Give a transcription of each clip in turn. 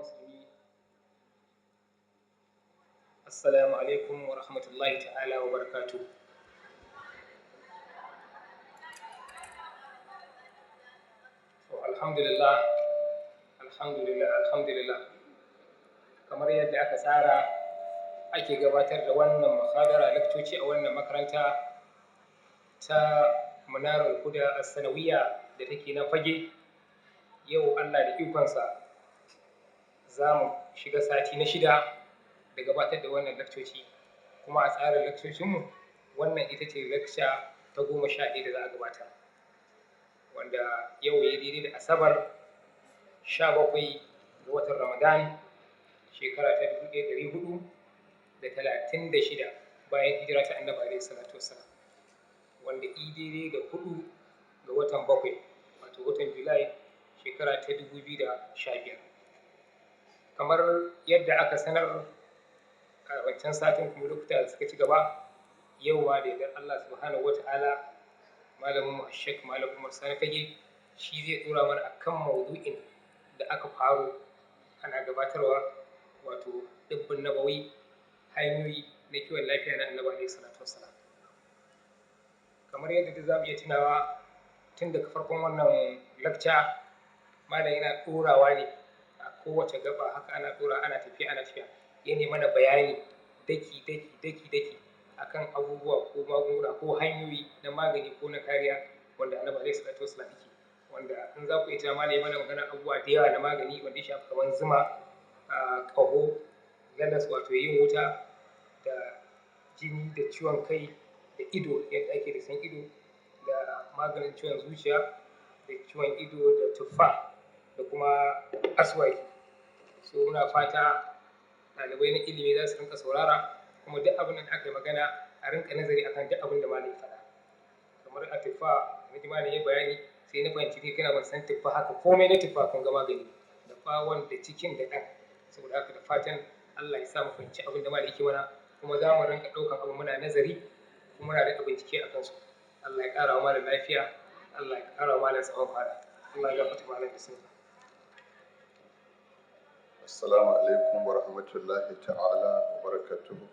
musulmi, assalamu alaikum wa rahmatullahi ta'ala wa barakatuh. Alhamdulillah, kamar yadda aka tsara ake gabatar da wannan muhadara lakcoci a wannan makaranta ta Manarar Huda as-Sanawiyya da take nan Fage. Yau Allah da ikonsa za mu shiga sati na 6 da gabatar da wannan lakcoci, kuma a tsarin lakcocinmu wannan ita ce lakca ta 11 da za a gabatar, wanda yau ya daidai da Asabar 17 ga watan Ramadan shekara ta 1436 bayan hijira ta Annabi alaihi salatu wassalam, wanda daidai da 4 ga watan 7 wato watan Julai shekara ta 2015. Kamar yadda aka sanar a wancan satin kuma lokuta da suka ci gaba, yau ma da yardar Allah subhanahu wata'ala malamin mu Sheikh Malam Umar Sani Fagge shi zai dora mana akan maudu'in da aka faro ana gabatarwa, wato Dibbin Nabawi, hanyoyi na kiwon lafiya na Annabi alaihi salatu wassalam. Kamar yadda za mu iya tunawa tun daga farkon wannan lakca, malam yana ɗorawa ne a kowace gaba, haka ana ɗora ana tafiya yana mana bayani daki akan abubuwa ko magunguna ko hanyoyi na magani ko na kariya wanda Annabi alaihi salatu wassalam yake, wanda in za ku iya malam ya mana magana abubuwa da yawa na magani wanda ya shafi kamar zuma, ƙaho, lalas wato yin wuta, da jini, da ciwon kai, da ido yadda ake da san ido, da maganin ciwon zuciya, da ciwon ido, da tuffa, da kuma aswaki. So muna fata ɗalibai na ilimi za su rinka saurara, kuma duk abin da aka yi magana a rinka nazari akan duk abin da malam ya faɗa. Kamar a tuffa na ji malam ya bayani, sai na fahimci kai kana ban san tuffa haka komai na tuffa kun ga magani da bawon da cikin da ɗan, saboda haka da fatan Allah ya sa mu fahimci abin da malam yake mana, kuma za mu rinka ɗaukan abu muna nazari kuma muna da bincike a kansu. Allah ya ƙara wa malam lafiya, Allah ya ƙara wa malam tsawon fara. Allah ya gafarta malam, bismillah. Assalamu alaikum wa rahmatullahi ta'ala wa barakatuhu.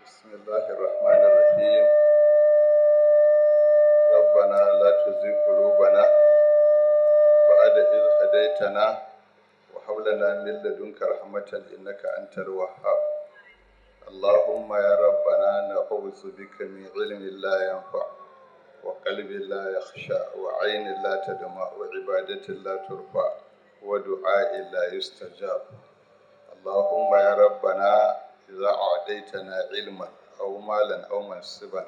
Bismillahir Rahmanir Rahim. Rabbana la tuzigh qulubana ba'da idh hadaytana wa hab lana min ladunka rahmatan innaka antal wahhab. Allahumma ya rabbana na'udzu bika min ilmin la yanfa' وقلب لا يخشى وعين لا تدمع وعبادة لا ترفع ودعاء لا يستجاب. اللهم يا ربنا إذا أعطيتنا علما أو مالا أو منصبا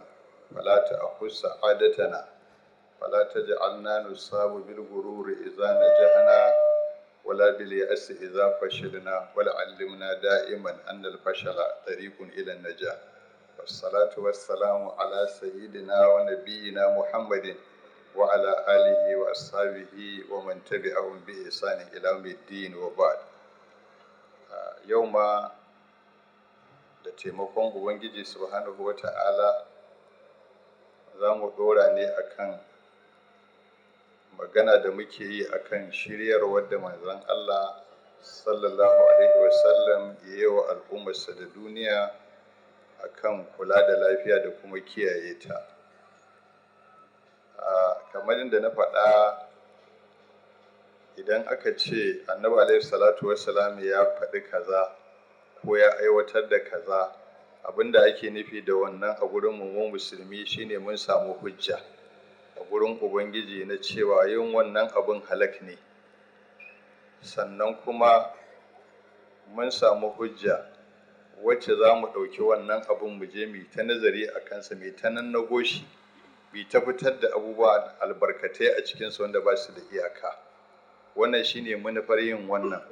فلا تأخذ سعادتنا، فلا تجعلنا نصاب بالغرور إذا نجحنا ولا باليأس إذا فشلنا، ولعلمنا دائما أن الفشل طريق إلى النجاح. والصلاة والسلام على سيدنا ونبينا محمد وعلى آله وأصحابه ومن تبعهم بإحسان إلى يوم الدين وبعد. يوم da taimakon Ubangiji subhanahu wa ta'ala za mu ɗora ne akan magana da muke yi akan shiryarwar da manzon Allah sallallahu alaihi wasallam ya yi wa al'ummarsa da duniya akan kula da lafiya da kuma kiyaye ta. Kamar yadda na faɗa, idan aka ce Annabi alaihi salatu wassalam ya faɗi kaza ko ya aiwatar da kaza, abinda ake nufi da wannan a gurin mu musulmi shine mun samu hujja a gurin Ubangiji na cewa yin wannan abin halak ne, sannan kuma mun samu hujja wacce za mu ɗauki wannan abin mu je mu ta nazari a kansa, mu ta nannago shi, mu ta fitar da abubuwa albarkatai a cikinsu wanda ba su da iyaka. Wannan shine manufar yin wannan.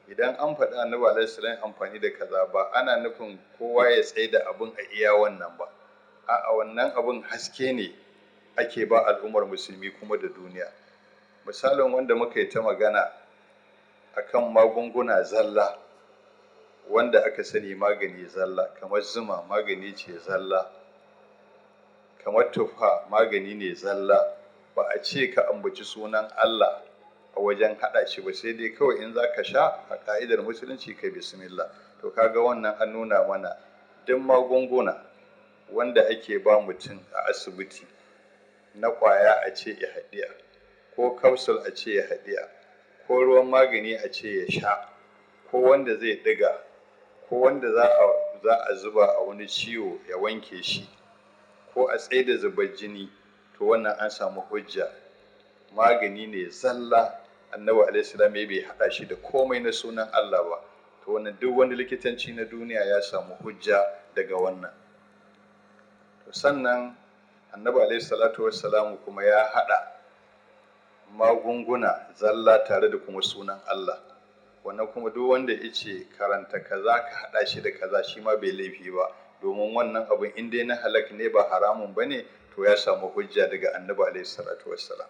Idan an faɗi Annabi alaihi salam amfani da kaza, ba ana nufin kowa ya tsaye da abin a iya wannan ba. A'a, wannan abin haske ne ake ba al'ummar musulmi kuma da duniya. Misalin wanda muka yi ta magana akan magunguna zalla, wanda aka sani magani zalla, kamar zuma magani ce zalla, kamar tufa magani ne zalla, ba a ce ka ambaci sunan Allah a wajen haɗa shi ba, sai dai kawai in za ka sha a ƙa'idar musulunci kai bismillah. To kaga wannan an nuna mana duk magunguna wanda ake ba mutum a asibiti na ƙwaya a ce ya haɗiya, ko kapsul a ce ya haɗiya, ko ruwan magani a ce ya sha, ko wanda zai ɗiga, ko wanda za a zuba a wani ciwo ya wanke shi, ko a tsaida zubar jini, to wannan an samu hujja. Magani ne zalla, annabi alaihi salam bai haɗa shi da komai na sunan Allah ba. To wannan duk wani likitanci na duniya ya samu hujja daga wannan. To sannan annabi alaihi salatu wassalamu kuma ya haɗa magunguna zalla tare da kuma sunan Allah. Wannan kuma duk wanda yace karanta kaza ka haɗa shi da kaza shi ma bai laifi ba, domin wannan abin in dai na halak ne ba haramun bane, to ya samu hujja daga annabi alaihi salatu wassalam.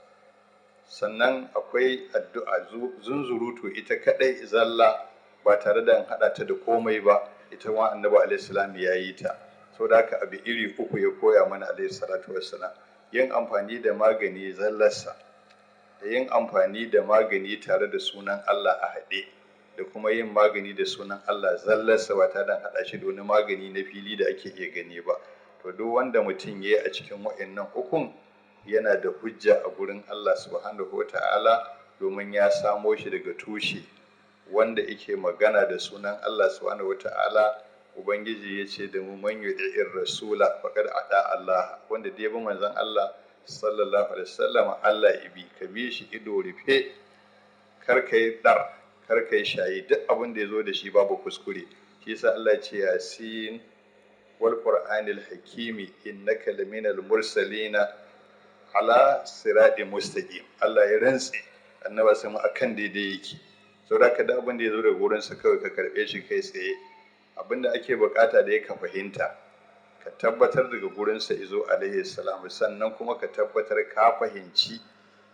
Sannan akwai addu'a zunzurutu ita kadai zalla ba tare da an haɗa ta da komai ba, ita ma annabi alaihi salam ya yi ta. Saboda haka abu iri uku ya koya mana alaihi salatu wassalam: yin amfani da magani zallarsa, da yin amfani da magani tare da sunan Allah a haɗe, da kuma yin magani da sunan Allah zallarsa ba tare da haɗa shi da wani magani na fili da ake iya gani ba. To duk wanda mutum ya yi a cikin waɗannan ukun yana da hujja a gurin Allah subhanahu wa ta'ala, domin ya samo shi daga tushe wanda yake magana da sunan Allah subhanahu wa ta'ala. Ubangiji ya ce da mu, man yuti'ir rasula faqad ata Allah, wanda da ya bi manzon Allah sallallahu alaihi wasallam Allah ibi, ka bi shi ido rufe, kar ka yi dar, kar ka yi shayi, duk abin da ya zo da shi babu kuskure. Shi yasa Allah ya ce yasin wal qur'anil hakimi innaka laminal mursalina ala siratin mustaqim. Allah ya rantse annaba sai mu akan daidai yake. Saboda ka da abin da ya zo daga gurin sa kawai ka karbe shi kai tsaye. Abin da ake bukata da ya ka fahimta, ka tabbatar daga gurin sa izo alaihi salam, sannan kuma ka tabbatar ka fahimci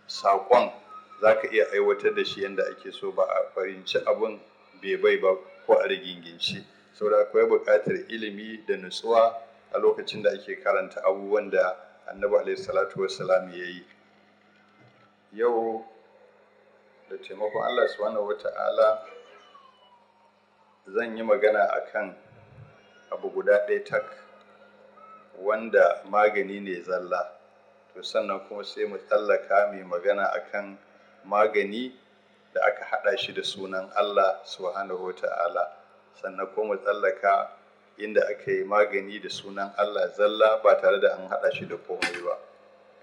saƙon zaka iya aiwatar da shi yanda ake so, ba a fahimci abin bai ba ko a riginginci. Saboda akwai bukatar ilimi da nutsuwa a lokacin da ake karanta abubuwan da annabi alaihi salatu wassalam ya yi. Yau da taimakon Allah subhanahu wata'ala zan yi magana akan abu guda ɗaya tak, wanda magani ne zalla. To sannan kuma sai mu tsallaka mai magana akan magani da aka haɗa shi da sunan Allah subhanahu wata'ala. Sannan kuma mu tsallaka inda aka yi magani da sunan Allah zalla ba tare da an haɗa shi da komai ba.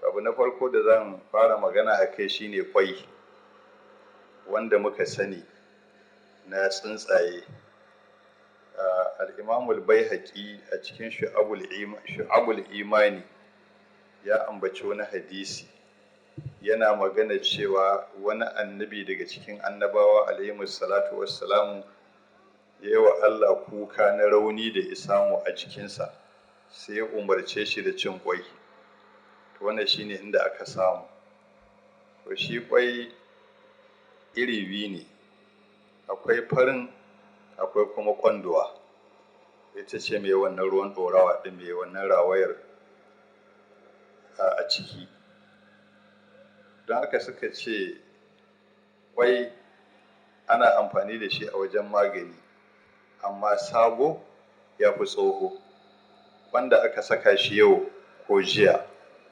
Abu na farko da zan fara magana a kai shine kwai, wanda muka sani na tsuntsaye. Al-Imamul Baihaqi a cikin Shu'abul Imani ya ambaci wani hadisi, yana magana cewa wani annabi daga cikin annabawa alaihi salatu wassalamu ya yi wa Allah kuka na rauni da ya samu a jikinsa, sai ya umarce shi da cin kwai. Wannan shine inda aka samu. To shi kwai iri biyu ne, akwai farin akwai kuma kwanduwa, ita ce mai wannan ruwan ɗorawa ɗin, mai wannan rawayar a ciki. Don haka suka ce kwai ana amfani da shi a wajen magani, amma sabo ya fi tsoho. Wanda aka saka shi yau ko jiya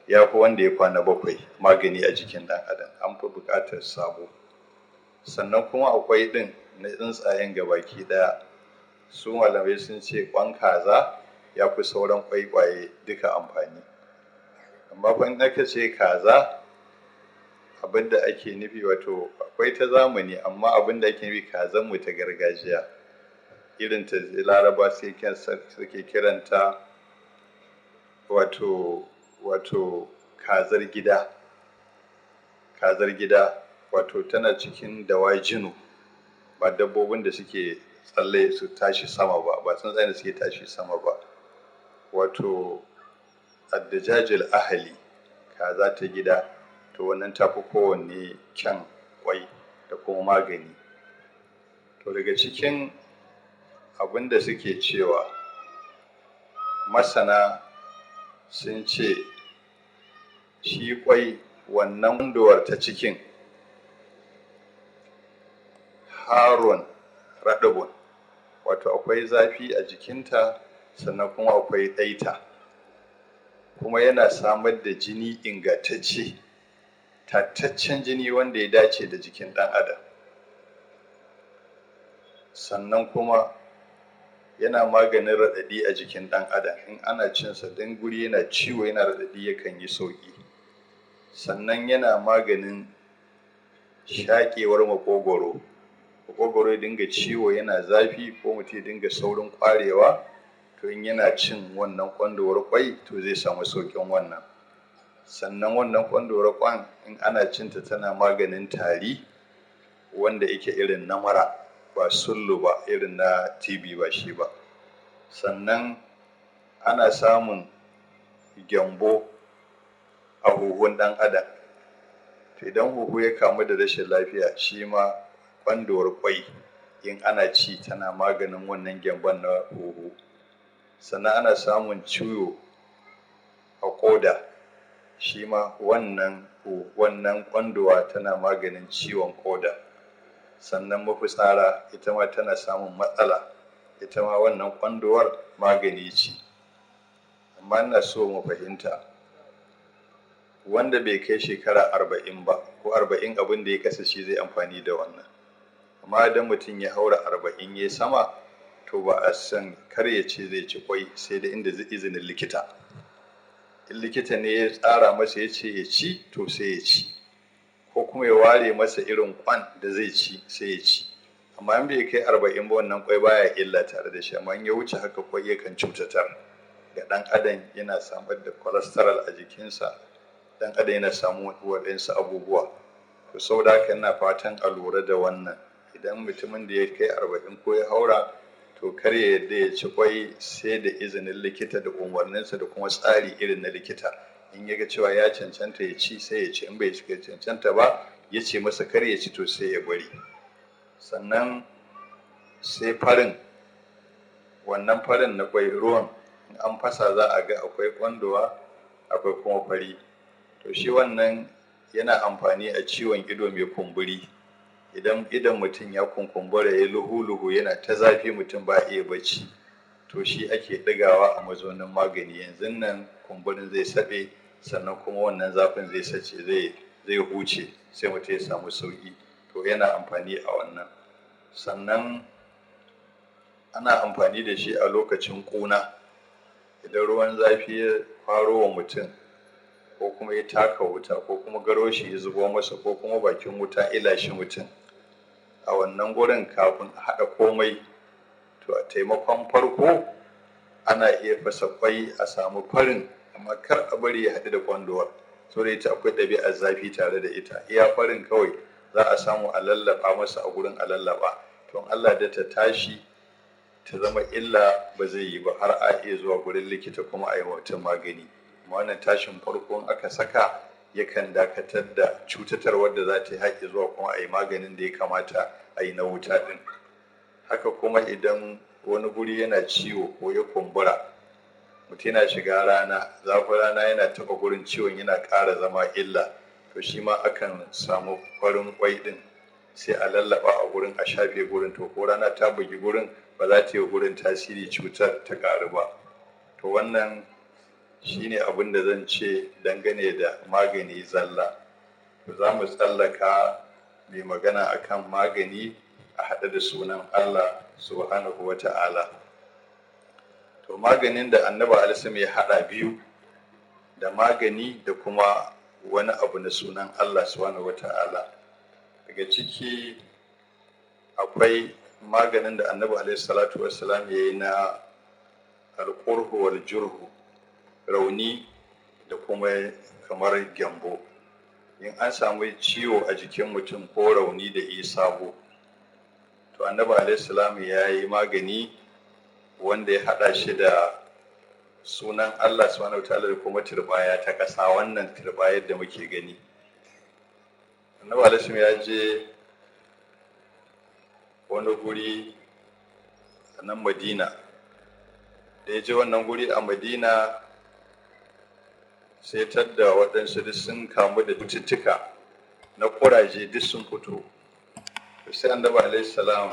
ya fi wanda ya kwana 7 magani a jikin ɗan adam, an fi buƙatar sabo. Sannan kuma akwai ɗin na tsuntsayen gabaki ɗaya, su malamai sun ce kwan kaza ya fi sauran kwaikwaye duka amfani. Amma kwan aka ce kaza, abinda ake nufi, wato akwai ta zamani, amma abinda ake nufi kazan mu ta gargajiya, irin ta Laraba suke kiranta wato kazar gida. Kazar gida wato tana cikin dawajinu, ba dabbobin da suke tsalle su tashi sama ba tsuntsayen da suke tashi sama ba. Wato addajajil ahali, kaza ta gida, to wannan tafi kowanne kyan kwai da kuma magani. To daga cikin abin da suke cewa, masana sun ce shi kwai wannan wandowar ta cikin harun raɗabun, wato akwai zafi a jikinta sannan kuma akwai ɗaita, kuma yana samar da jini ingantacce, tattaccen jini wanda ya dace da jikin ɗan adam, sannan kuma yana maganin raɗaɗi a jikin ɗan adam. In ana cinsa don guri yana ciwo yana raɗaɗi yakan yi sauƙi. Sannan yana maganin shaƙewar maƙogwaro ya dinga ciwo yana zafi ko mutum ya dinga saurin ƙwarewa, to in yana cin wannan ƙwandowar ƙwai to zai samu sauƙin wannan. Sannan wannan ƙwandowar ƙwan in ana cinta tana maganin tari wanda yake irin na mura, ba sullu ba, irin na TB ba shi ba. Sannan ana samun gyambo a huhun ɗan adam, to idan huhu ya kamu da rashin lafiya shi ma ƙwandowar ƙwai in ana ci tana maganin wannan gyambon na huhu. Sannan ana samun ciwo a ƙoda, shi ma wannan ƙwandowa tana maganin ciwon ƙoda. Sannan mafitsara ita ma tana samun matsala, ita ma wannan ƙwandowar magani ce. Amma ina so mu fahimta, wanda bai kai shekara 40 ba ko 40 abin da ya kasa shi zai amfani da wannan. Amma idan mutum ya haura 40 ya sama, to ba a san kar ya ce zai ci kwai sai da inda izinin likita. In likita ne ya tsara masa ya ce ya ci, to sai ya ci, ko kuma ya ware masa irin kwan da zai ci sai ya ci. Amma in bai kai 40 ba wannan kwai baya illa tare da shi, amma in ya wuce haka kwai yakan cutatar ga ɗan adam, yana samar da cholesterol a jikinsa, ɗan adam yana samun waɗansu abubuwa. To saboda haka ina fatan a lura da wannan. Idan mutumin da ya kai 40 ko ya haura, to kar ya yarda ya ci kwai sai da izinin likita da umarninsa da kuma tsari irin na likita. In ya ga cewa ya cancanta ya ci sai ya ci, in bai cancanta ba ya ce masa kar ya ci to sai ya bari. Sannan sai farin, wannan farin na kwai ruwan in an fasa za a ga akwai ƙwandowa akwai kuma fari. To shi wannan yana amfani a ciwon ido mai kumburi. Idan idon mutum ya kunkumbura ya luhu-luhu yana ta zafi mutum ba iya bacci, to shi ake ɗigawa a mazaunin magani. Yanzu nan kumburin zai saɓe, sannan kuma wannan zafin zai sace, zai huce, sai mutum ya samu sauƙi. To yana amfani a wannan. Sannan ana amfani da shi a lokacin ƙuna. Idan ruwan zafi ya faro wa mutum, ko kuma ya taka wuta, ko kuma garoshi ya zubo masa, ko kuma bakin wuta ilashi mutum, a wannan gurin kafin a haɗa komai, to a taimakon farko ana iya fasa kwai a samu farin, amma kar a bari ya haɗu da ƙwandowar, saboda ita akwai ɗabi'ar zafi tare da ita. Iya farin kawai za a samu a lallaba masa a gurin, a lallaba, to Allah da ta tashi ta zama illa ba zai yi ba, har a iya zuwa gurin likita kuma a yi mutum magani. Amma wannan tashin farko in aka saka yakan dakatar da cutatarwar da za ta yi haƙi zuwa kuma a yi maganin da ya kamata a yi na wuta ɗin. Haka kuma idan wani guri yana ciwo ko ya kumbura, mutum yana shiga rana, zafin rana yana taɓa gurin ciwon yana ƙara zama illa, to shi ma akan samu farin ƙwai ɗin sai a lallaba a gurin, a shafe gurin, to ko rana ta bugi gurin ba za ta yi gurin tasiri cutar ta ƙaru ba. To wannan shi ne abin da zan ce dangane da magani zalla. To za mu tsallaka mai magana akan magani a haɗe da sunan Allah subhanahu wa ta'ala. To maganin da Annabi Alaihi ya haɗa biyu, da magani da kuma wani abu na sunan Allah subhanahu wa ta'ala. Daga ciki akwai maganin da Annabi Alaihi salatu wassalam ya yi na alƙurhu wal jurhu, rauni da kuma kamar gyambo. In an samu ciwo a jikin mutum ko rauni da sabo, to Annabi Alaihi salam ya yi magani wanda ya haɗa shi da sunan Allah subhanahu wataala da kuma turbaya ta ƙasa, wannan turbayar da muke gani. Annabi Alaihi salam ya je wani guri a nan Madina. Da ya je wannan guri a Madina, sai tadda waɗansu duk sun kamu da cututtuka na ƙuraje, duk sun fito. sai annabi alaihi salam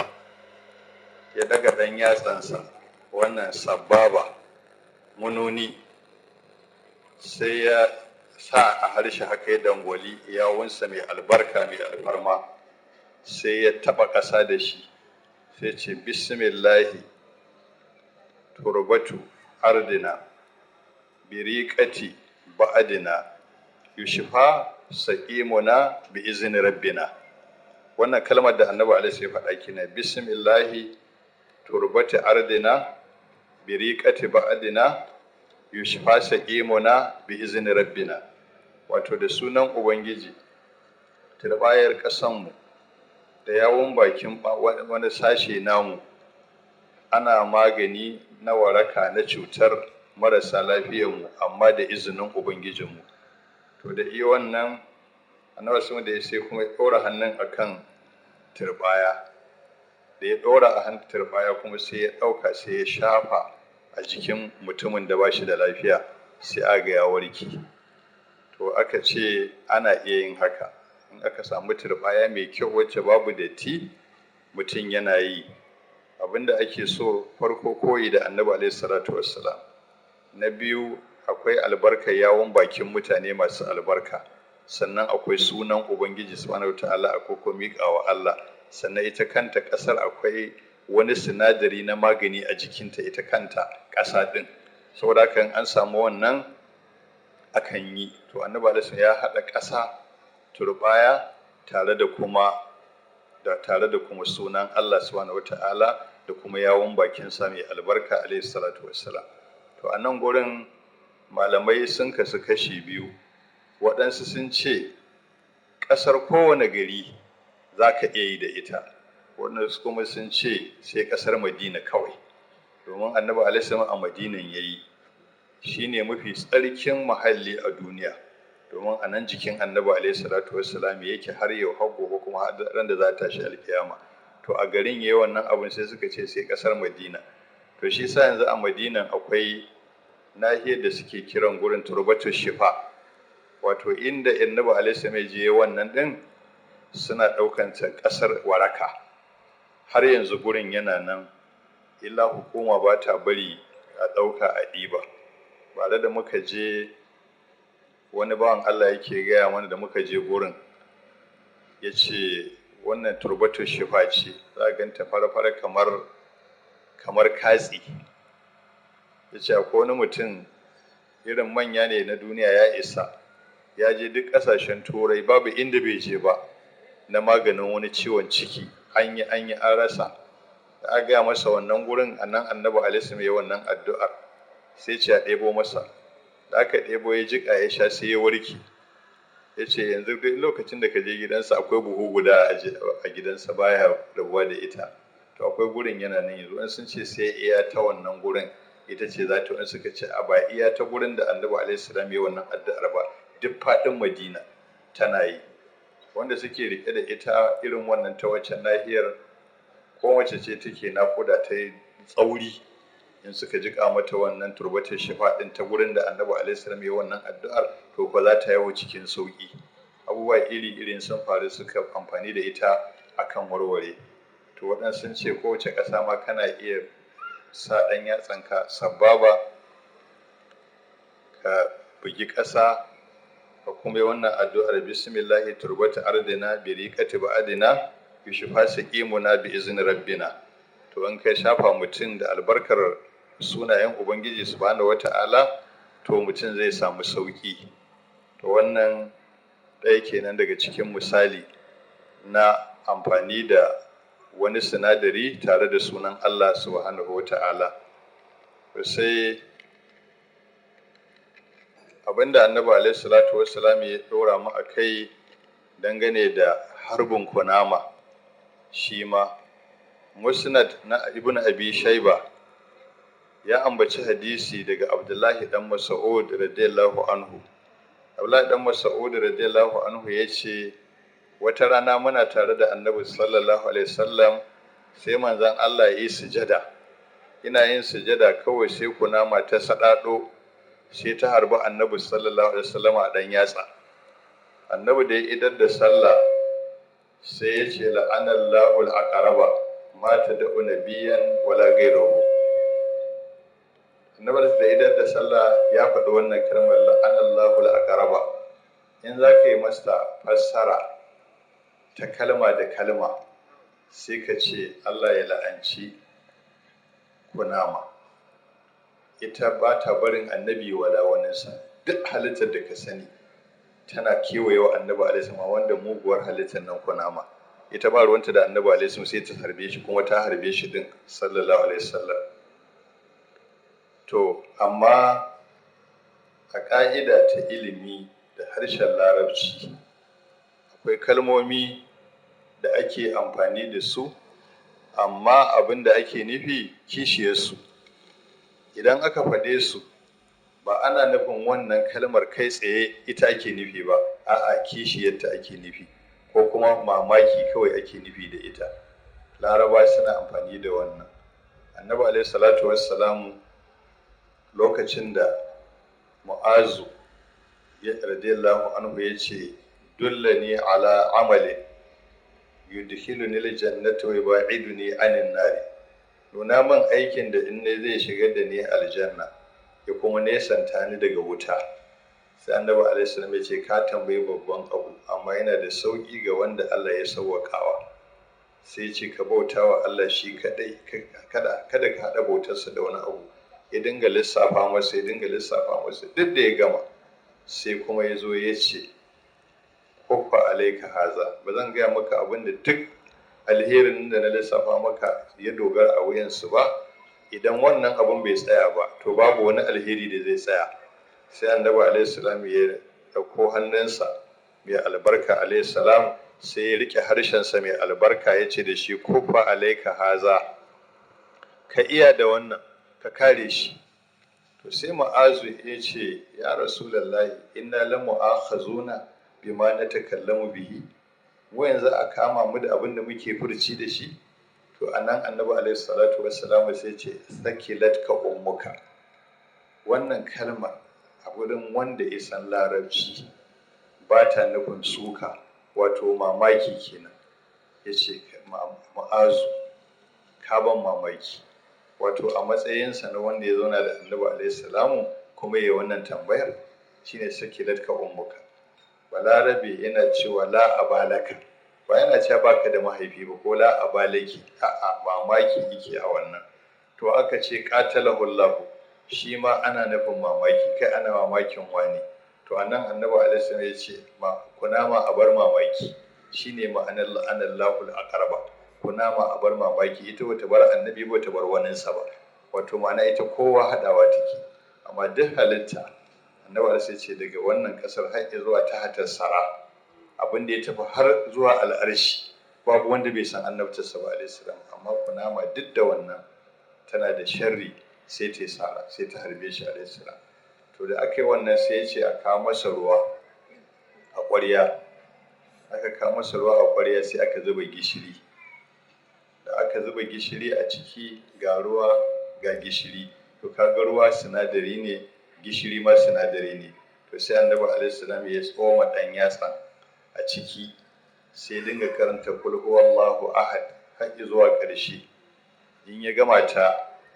ya daga ɗan yatsansa wannan sababa mununi sai ya sa a harshe haka ya dangwali yawunsa mai albarka mai alfarma sai ya taɓa ƙasa da shi sai ce bismillahi turbatu ardina biriƙati ba'adina yushfa saqimuna bi izni rabbina. Wannan kalmar da annabi alaihi ya faɗa kina bismillahi turbati ardina biriƙati ba'adina yushfa saqimuna bi izni rabbina. Wato da sunan ubangiji turbayar ƙasanmu da yawon bakin wani sashe namu ana magani na waraka na cutar marasa lafiyarmu amma da izinin ubangijinmu. To da iya wannan annabi sun da ya sai kuma ya ɗora hannun akan turbaya da ya ɗora a hannun turbaya kuma sai ya ɗauka sai ya shafa a jikin mutumin da ba shi da lafiya sai aga ya warke. To aka ce ana iya yin haka in aka samu turbaya mai kyau wacce babu datti mutum yana yi. Abinda ake so farko koyi da annabi alaihi salatu wassalam. Na biyu akwai albarkar yawon bakin mutane masu albarka, sannan akwai sunan ubangiji subhanahu wataala akwai ko miƙawa Allah, sannan ita kanta ƙasar akwai wani sinadari na magani a jikinta ita kanta ƙasa ɗin. Saboda haka an samu wannan akan yi. To annabi alaihi ya haɗa ƙasa turbaya tare da kuma sunan Allah subhanahu wataala da kuma yawon bakin sa mai albarka alaihi salatu wassalam. To a nan gurin malamai sun kasu kashi biyu. Waɗansu sun ce ƙasar kowane gari za ka iya yi da ita, waɗansu kuma sun ce sai ƙasar Madina kawai, domin annabi alaihi a Madinan ya yi. Shi ne mafi tsarkin muhalli a duniya, domin a nan jikin annabi alaihi salatu wassalam yake har yau har gobe kuma har ran da za ta tashi alkiyama. To a garin yayi wannan abin sai suka ce sai ƙasar Madina. To shi sa yanzu a Madinan akwai nahiyar da suke kiran gurin turbatu shifa, wato inda annabi alaihi ya je wannan din suna ɗaukan ta ƙasar waraka. Har yanzu gurin yana nan, illa hukuma ba ta bari a ɗauka a ɗiba. Bare da muka je wani bawan Allah yake gaya mana da muka je gurin ya ce wannan turbatu shifa ce, za a ganta fara-fara kamar katsi. Ya ce akwai wani mutum irin manya ne na duniya ya isa, ya je duk ƙasashen turai babu inda bai je ba na maganin wani ciwon ciki, an yi an rasa. Da aka gaya masa wannan gurin a nan annabi alaihi ya wannan addu'ar sai ce a ɗebo masa. Da aka ɗebo ya jiƙa ya sha sai ya warke. Ya ce yanzu duk lokacin da ka je gidansa akwai buhu guda a gidansa baya rabuwa da ita. To akwai gurin yana nan yanzu. An sun ce sai iya ta wannan gurin ita ce za ta, wani suka ce a ba iya ta gurin da annabi alaihi salam ya wannan addu'ar ba, duk faɗin Madina tana yi. Wanda suke riƙe da ita irin wannan ta waccan nahiyar, kowace ce take naƙuda ta yi tsauri in suka jiƙa mata wannan turbatar shifa ɗin ta gurin da annabi alaihi salam ya wannan addu'ar, to ba za ta yawo cikin sauƙi. Abubuwa iri-iri sun faru suka amfani da ita akan warware. To waɗansu sun ce kowace ƙasa ma kana iya sa ɗan yatsanka sababa ka bugi ƙasa ka kuma yi wannan addu'ar bismillahi turbata ardina bi riqati ba'dina yushfa saqimuna bi izni rabbina. To in kai shafa mutum da albarkar sunayen ubangiji subhanahu wata'ala, to mutum zai samu sauki. To wannan ɗaya kenan daga cikin misali na amfani da wani sinadari tare da sunan Allah subhanahu wata'ala. Sai abinda annabi alaihi salatu wassalam ya ɗora mu a kai dangane da harbin kunama, shi ma musnad na ibn abi shaiba ya ambaci hadisi daga abdullahi dan mas'ud radiyallahu anhu. Abdullahi dan mas'ud radiyallahu anhu ya ce wata rana muna tare da annabi sallallahu alaihi wasallam sai manzon Allah ya yi sujada. Ina yin sujada kawai sai kunama ta saɗaɗo sai ta harbi annabi sallallahu alaihi wasallam a ɗan yatsa. Annabi da ya idar da sallah sai ya ce la'anallahu al-aqraba ma tad'u nabiyyan wala ghayruhu. Annabi da idan da sallah ya faɗi wannan kalmar la'anallahu al-aqraba. In za ka yi masa fassara ta kalma da kalma sai ka ce Allah ya la'anci kunama. Ita ba ta barin annabi wala waninsa. Duk halittar da ka sani tana kewayewa annabi alaihi salam, wanda muguwar halittar nan kunama. Ita ba ruwanta da annabi alaihi salam, sai ta harbe shi, kuma ta harbe shi din sallallahu alaihi wasallam. To amma a ƙa'ida ta ilimi da harshen larabci akwai kalmomi da ake amfani da su, amma abin da ake nufi kishiyarsu. Idan aka faɗe su ba ana nufin wannan kalmar kai tsaye ita ake nufi ba, a'a kishiyarta ake nufi, ko kuma mamaki kawai ake nufi da ita. Laraba suna amfani da wannan. Annabi alaihi salatu wassalamu lokacin da Mu'azu radiyallahu anhu ya ce dullani ala amali yudkhiluni aljannata wa yub'iduni anin nar, nuna min aikin da in ne zai shigar da ni aljanna ya kuma nesanta ni daga wuta. Sai annabi alaihi salam ya ce ka tambayi babban abu, amma yana da sauki ga wanda Allah ya sauwakawa. Sai ce ka bautawa Allah shi kadai, kada ka hada bautarsa da wani abu. Ya dinga lissafa masa duk da ya gama sai kuma ya zo ya ce kuffa alaika haza, ba zan gaya maka abin da duk alherin da na lissafa maka ya dogara a wuyansu ba. Idan wannan abin bai tsaya ba to babu wani alheri da zai tsaya. Sai annabi alaihi salam ya dauko hannunsa mai albarka alaihi salam, sai ya rike harshensa mai albarka ya ce da shi kuffa alaika haza, ka iya da wannan, ka kare shi. To sai Mu'azu ya ce ya rasulullahi inna lamu'akhazuna bima natakallamu bihi, mu yanzu a kama mu da abin da muke furci da shi. To anan annabi alaihi salatu wassalam sai ce sakilatka ummuka. Wannan kalmar a wurin wanda ya san larabci ba ta nufin suka, wato mamaki kenan. Ya ce Mu'azu ka ban mamaki, wato a matsayinsa na wanda ya zauna da annabi alaihi salamu kuma ya wannan tambayar, shine sakilatka ummuka. Balarabe yana cewa la abalaka, ba yana cewa baka da mahaifi ba ko la abalaki, a'a mamaki yake a wannan. To aka ce qatalahu Allah, shi ma ana nufin mamaki, kai ana mamakin wani. To anan annabi alaihi salam ya ce kunama a bar mamaki, shine ma'anar la'anallahu al-aqraba. Kunama a bar mamaki, ita bata bar annabi ba ta bar waninsa ba, wato ma'ana ita kowa hadawa take. Amma duk halitta annabi sai ce daga wannan kasar har zuwa ta hatar sara, abin da ya tafi har zuwa al'arshi, babu wanda bai san annabtarsa ba alaihi salam. Amma kunama duk da wannan tana da sharri, sai ta sara, sai ta harbe shi alaihi salam. To da aka yi wannan sai ya ce a kawo masa ruwa a ƙwarya. Aka kawo masa ruwa a ƙwarya sai aka zuba gishiri. Da aka zuba gishiri a ciki, ga ruwa ga gishiri, to kaga ruwa sinadari ne, gishiri ma sinadari ne. To sai annabi alaihi salam ya tsoma dan yatsa a ciki, sai dinga karanta kul huwallahu ahad har zuwa ƙarshe. In ya gama ta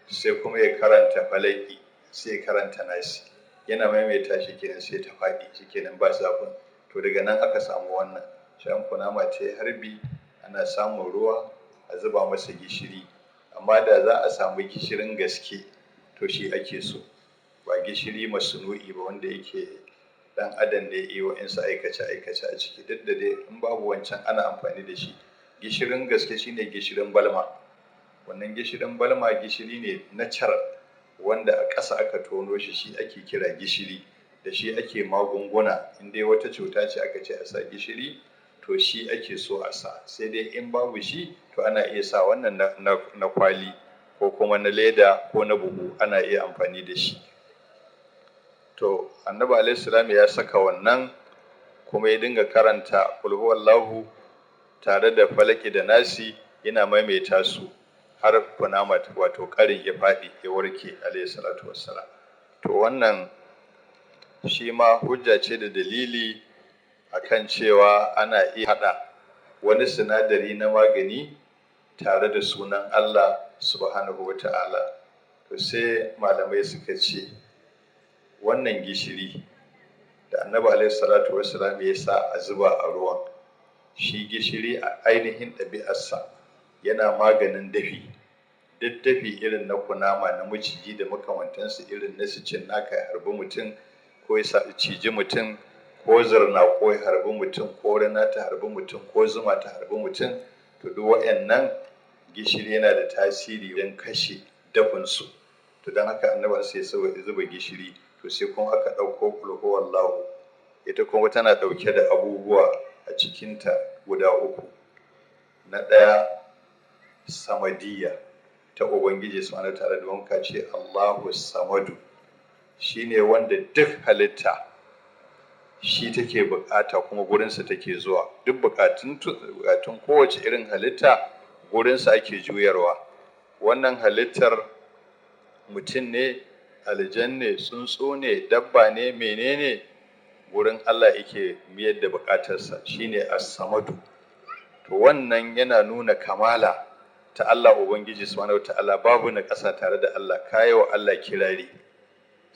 sai kuma ya karanta falaki, sai ya karanta nasi, yana maimaita shi kenan sai ta faɗi shi kenan ba zafin. To daga nan aka samu wannan shan kunama ce harbi, ana samun ruwa a zuba masa gishiri. Amma da za a samu gishirin gaske to shi ake so, ba gishiri masnu'i ba wanda yake dan adam da ya yi wa'insu aikace a ciki. Duk da dai in babu wancan ana amfani da shi. Gishirin gaske shine gishirin balma. Wannan gishirin balma gishiri ne natural, wanda a ƙasa aka tono shi ake kira gishiri. Da shi ake magunguna. In dai wata cuta ce aka ce a sa gishiri, to shi ake so a sa. Sai dai in babu shi to ana iya sa wannan na kwali ko kuma na leda ko na buhu, ana iya amfani da shi. To annabi alaihi salam ya saka wannan, kuma ya dinga karanta kul huwallahu tare da falaki da nasi, yana maimaita su har kunama wato karin ya faɗi ya warke alaihi salatu wassalam. To wannan shi ma hujja ce da dalili akan cewa ana iya hada wani sinadari na magani tare da sunan Allah subhanahu wa ta'ala. To sai malamai suka ce wannan gishiri da annabi alaihi salatu wassalam ya sa a zuba a ruwan, shi gishiri a ainihin ɗabi'arsa yana maganin dafi, duk dafi irin na kunama na maciji da makamantansu, irin na su cinnaka ya harbi mutum ko ya ciji mutum, ko zarna ko ya harbi mutum, ko rana ta harbi mutum, ko zuma ta harbi mutum, to duk waɗannan gishiri yana da tasiri don kashe dafinsu. To don haka annabi sai ya zuba gishiri. To sai kuma aka ɗauko kul huwallahu, ita kuma tana ɗauke da abubuwa a cikinta guda uku. Na ɗaya, samadiyya ta Ubangiji subhanahu wa ta'ala, don ka ce Allahu samadu, shine wanda duk halitta shi take bukata kuma gurinsa take zuwa. Duk bukatun kowace irin halitta gurinsa ake juyarwa. Wannan halittar mutum ne, aljan ne, tsuntsu ne, dabba ne, menene, gurin Allah yake miyar da bukatarsa, shine as-samadu. To wannan yana nuna kamala ta Allah Ubangiji subhanahu wa ta'ala, babu na ƙasa tare da Allah, kayo Allah kirari.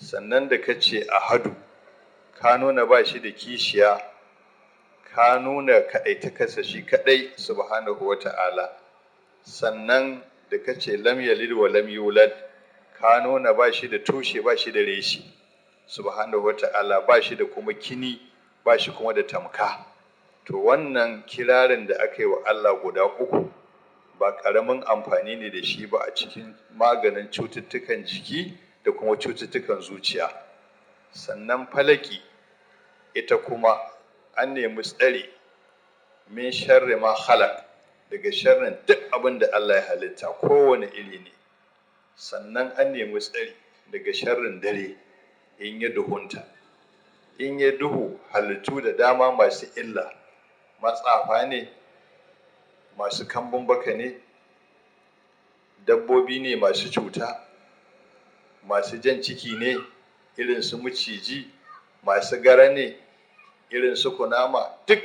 Sannan da kace ahadu, ka nuna ba shi da kishiya, ka nuna kaɗaitakarsa shi kaɗai subhanahu wa ta'ala. Sannan da kace lam yalid wa lam yulad, ka nuna ba shi da tushe, ba shi da reshi subhanahu wa ta'ala, ba shi da kuma kini, ba shi kuma da tamka. To wannan kirarin da aka yi wa Allah guda uku ba ƙaramin amfani ne da shi ba a cikin maganin cututtukan jiki da kuma cututtukan zuciya. Sannan falaki ita kuma an nemi tsari min sharri ma khalaq, daga sharrin duk abin da Allah ya halitta kowane iri ne. Sannan an nemi tsari daga sharrin dare in ya duhunta. In ya duhu, halittu da dama masu illa, matsafa ne, masu kambun baka ne, dabbobi ne masu cuta, masu jan ciki ne irin su maciji, masu gara ne irin su kunama, duk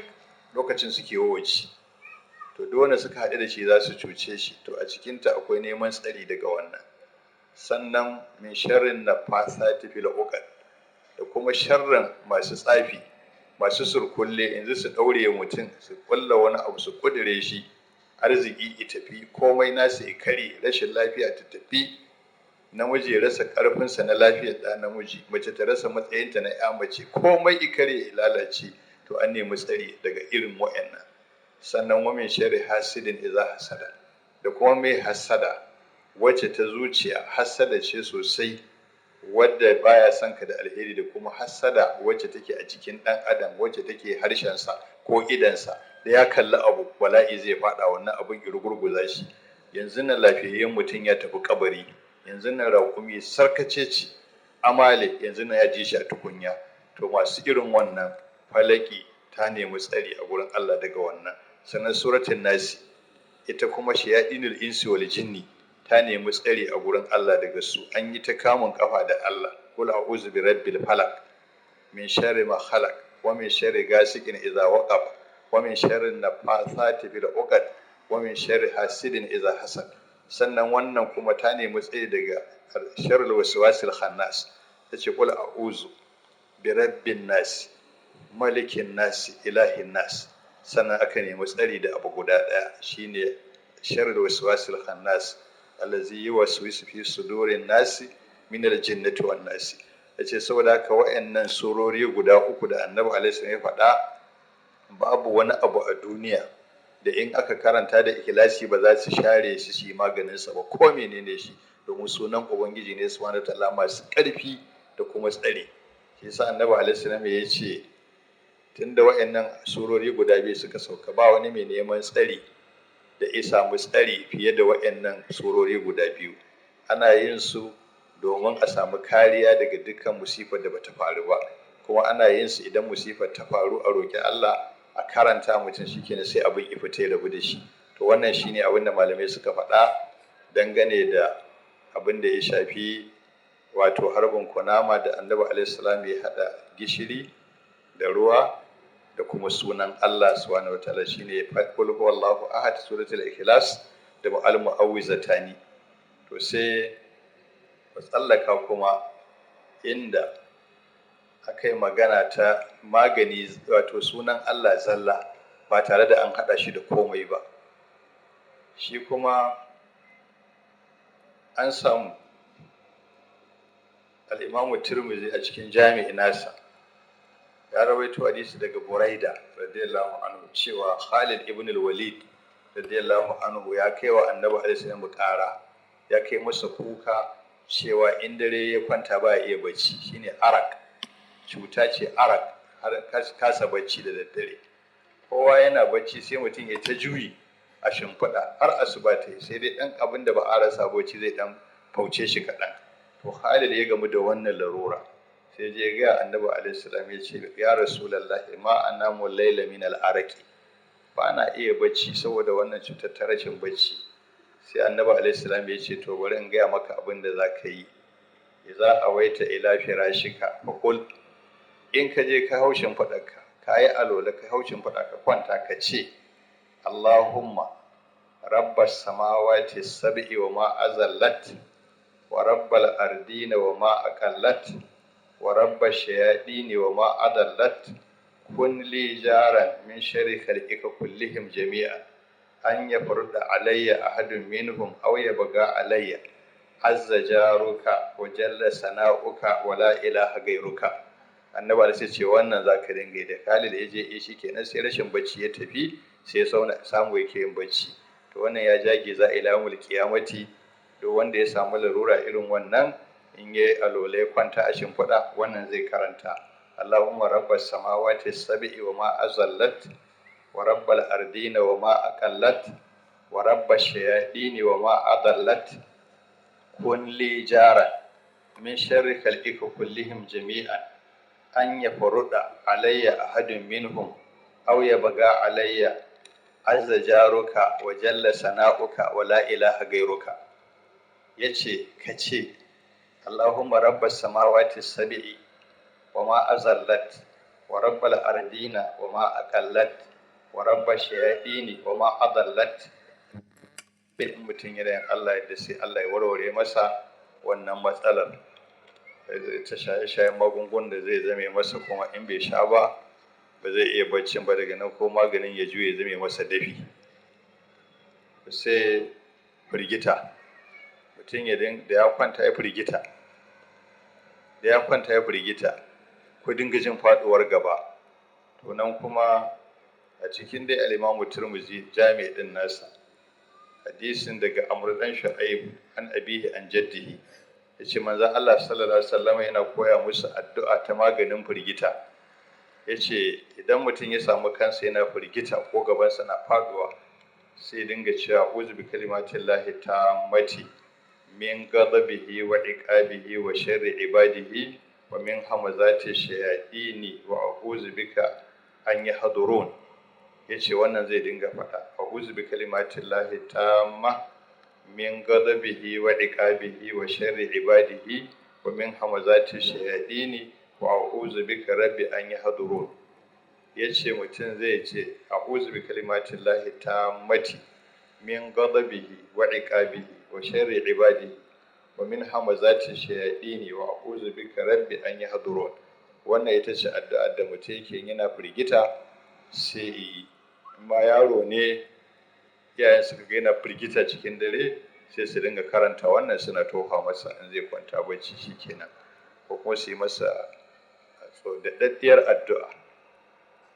lokacin suke wawaci. To dole suka haɗu da shi za su cuce shi. To a cikinta akwai neman tsari daga wannan. Sannan min sharrin nafasati fil uqad, da kuma sharrin masu tsafi, masu surkulle, yanzu su ɗaure mutum, su ƙulla wani abu, su ƙudure shi, arziki ya tafi, komai nasu ya kare, rashin lafiya ta tafi, namiji ya rasa ƙarfinsa na lafiyar ɗa namiji, mace ta rasa matsayinta na ya mace, komai ya kare ya lalace. To an nemi tsari daga irin wa'annan. Sannan wa min sharri hasidin idza hasada, da kuma mai hasada wacce ta zuciya, hasada ce sosai, wadda baya son ka da alheri, da kuma hasada wacce take a cikin ɗan adam, wacce take harshensa ko idansa, da ya kalli abu bala'i zai faɗa wannan abin ya rugurguza shi. Yanzu nan lafiyayyen mutum ya tafi kabari, yanzu nan raƙumi sarkace ce amale, yanzu nan ya ji shi a tukunya. To masu irin wannan falaki ta nemi tsari a gurin Allah daga wannan. Sannan suratul nasi ita kuma shayadinul insi wal jinni ta nemi tsari a gurin Allah daga su. An yi ta kamun kafa da Allah, kul a'udhu bi rabbil falaq min sharri ma khalaq wa min sharri ghasiqin idza waqab wa min sharri nafathati fil uqad wa min sharri hasidin idza hasad. Sannan wannan kuma ta nemi tsari daga sharrul waswasil khannas, tace kul a'udhu bi rabbin nas malikin nas ilahin nas. Sannan aka nemi tsari da abu guda ɗaya, shine sharrul waswasil khannas allazi yuwaswisu fi sudurin nasi min aljinnati wan nasi. Yace saboda haka wayannan surori guda uku da Annabi alaihi salam ya faɗa, babu wani abu a duniya da in aka karanta da ikhlasi ba za su share shi maganin sa ba, ko menene shi, domin sunan ubangiji ne subhanahu wataala masu ƙarfi da kuma tsari. Shi yasa Annabi alaihi salam ya ce tunda wayannan surori guda biyu suka sauka, ba wani mai neman tsari da ya samu tsari fiye da waɗannan surori guda biyu. Ana yin su domin a samu kariya daga dukkan musifar da bata faru ba, kuma ana yin su idan musifar ta faru a roƙi Allah, a karanta mutum shikenan sai abin ya fita ya rabu da shi. To wannan shine abin da malamai suka faɗa dangane da abin da ya shafi wato harbin kunama da Annabi alaihi salam ya haɗa gishiri da ruwa da kuma sunan Allah subhanahu wataala shine qul huwallahu ahad, suratul ikhlas da al-mu'awwizatani. To sai mu tsallaka kuma inda aka yi magana ta magani, wato sunan Allah zalla ba tare da an haɗa shi da komai ba. Shi kuma an samu al'imamu Tirmidhi a cikin jami'i nasa ya rawaito hadisi daga Buraida radiyallahu anhu cewa Khalid ibn al-Walid radiyallahu anhu ya kai wa Annabi alaihi salam ƙara, ya kai masa kuka cewa in dare ya kwanta ba ya iya bacci, shine arak, cuta ce arak, har kasa bacci da daddare. Kowa yana bacci sai mutum ya ta juyi a shimfiɗa har asuba ta yi, sai dai ɗan abin da ba a rasa bacci zai ɗan fauce shi kaɗan. To Khalid ya gamu da wannan larura, sai je ga Annabi alaihi salam ya ce ya Rasulullahi ma anamu layla min al-araqi, ba na iya bacci saboda wannan cutar ta rashin bacci. Sai Annabi alaihi salam ya ce to bari in gaya maka abin da za ka yi. Idza awaita ila firashika faqul, in ka je ka haushin faɗarka, ka yi alola ka haushin faɗarka kwanta ka ce Allahumma rabbas samawati sab'i wa ma azallat wa rabbal ardina wa ma aqallat wa rabbash shayadini wa ma adallat kun li jaran min sharri khalqika kullihim jami'a an yafruda alayya ahadun minhum aw yabga alayya azza jaruka wa jalla sana'uka wa la ilaha ghayruka. Annabi sai ce wannan zaka dinga da Khalid ya je shi kenan, sai rashin bacci ya tafi, sai samu yake yin bacci. To wannan ya jage za ila yawmul qiyamati, duk wanda ya samu larura irin wannan in yayi alola ya kwanta a shimfiɗa wannan zai karanta Allahumma rabbas samawati sab'i wa ma azallat wa rabbal ardina wa ma aqallat wa rabbash shayadini wa ma adallat kun li jara min sharri khalqika kullihim jami'an an yafruda alayya ahadun minhum aw yabga alayya azza jaruka wa jalla sana'uka wa la ilaha ghayruka. Yace kace Allahumma rabbas samawati sab'i wa ma azallat wa rabbal ardina wa ma aqallat wa rabbash shayadini wa ma adallat. Bin mutum yana Allah yadda sai Allah ya warware masa wannan matsalar ta shaye-shayen magungunan da zai zame masa, kuma in bai sha ba zai iya baccin ba, daga nan ko maganin ya juye zame masa dafi. Sai firgita, mutum da ya kwanta ya firgita ko dinga jin faduwar gaba. To nan kuma a cikin dai al-Imam Tirmidhi jami' din nasa hadisin daga Amr dan Shu'aib an abihi an jaddihi, yace manzon Allah sallallahu alaihi wasallam yana koya musu addu'a ta maganin firgita. Yace idan mutum ya samu kansa yana firgita ko gabansa na faduwa, sai dinga cewa uzu bi kalimatillahi tammati min ghadabihi wa iqabihi wa sharri ibadihi wa min hamazati shayatini wa a'udhu bika an yahdurun. Yace wannan zai dinga faɗa a'udhu bi kalimatillahi tamma min ghadabihi wa iqabihi wa sharri ibadihi wa min hamazati shayatini wa a'udhu bika rabbi an yahdurun. Yace mutum zai ce a'udhu bi kalimatillahi tammati min ghadabihi wa iqabihi wa sharri ibadihi wa min hamazati shayatini wa a'udhu bika rabbi an yahdurun. Wannan ita ce addu'ar da mutum yake yana firgita sai yi. Amma yaro ne yayin suka ga yana firgita cikin dare sai su dinga karanta wannan suna tofa masa in zai kwanta bacci shikenan, ko kuma su yi masa daddiyar addu'a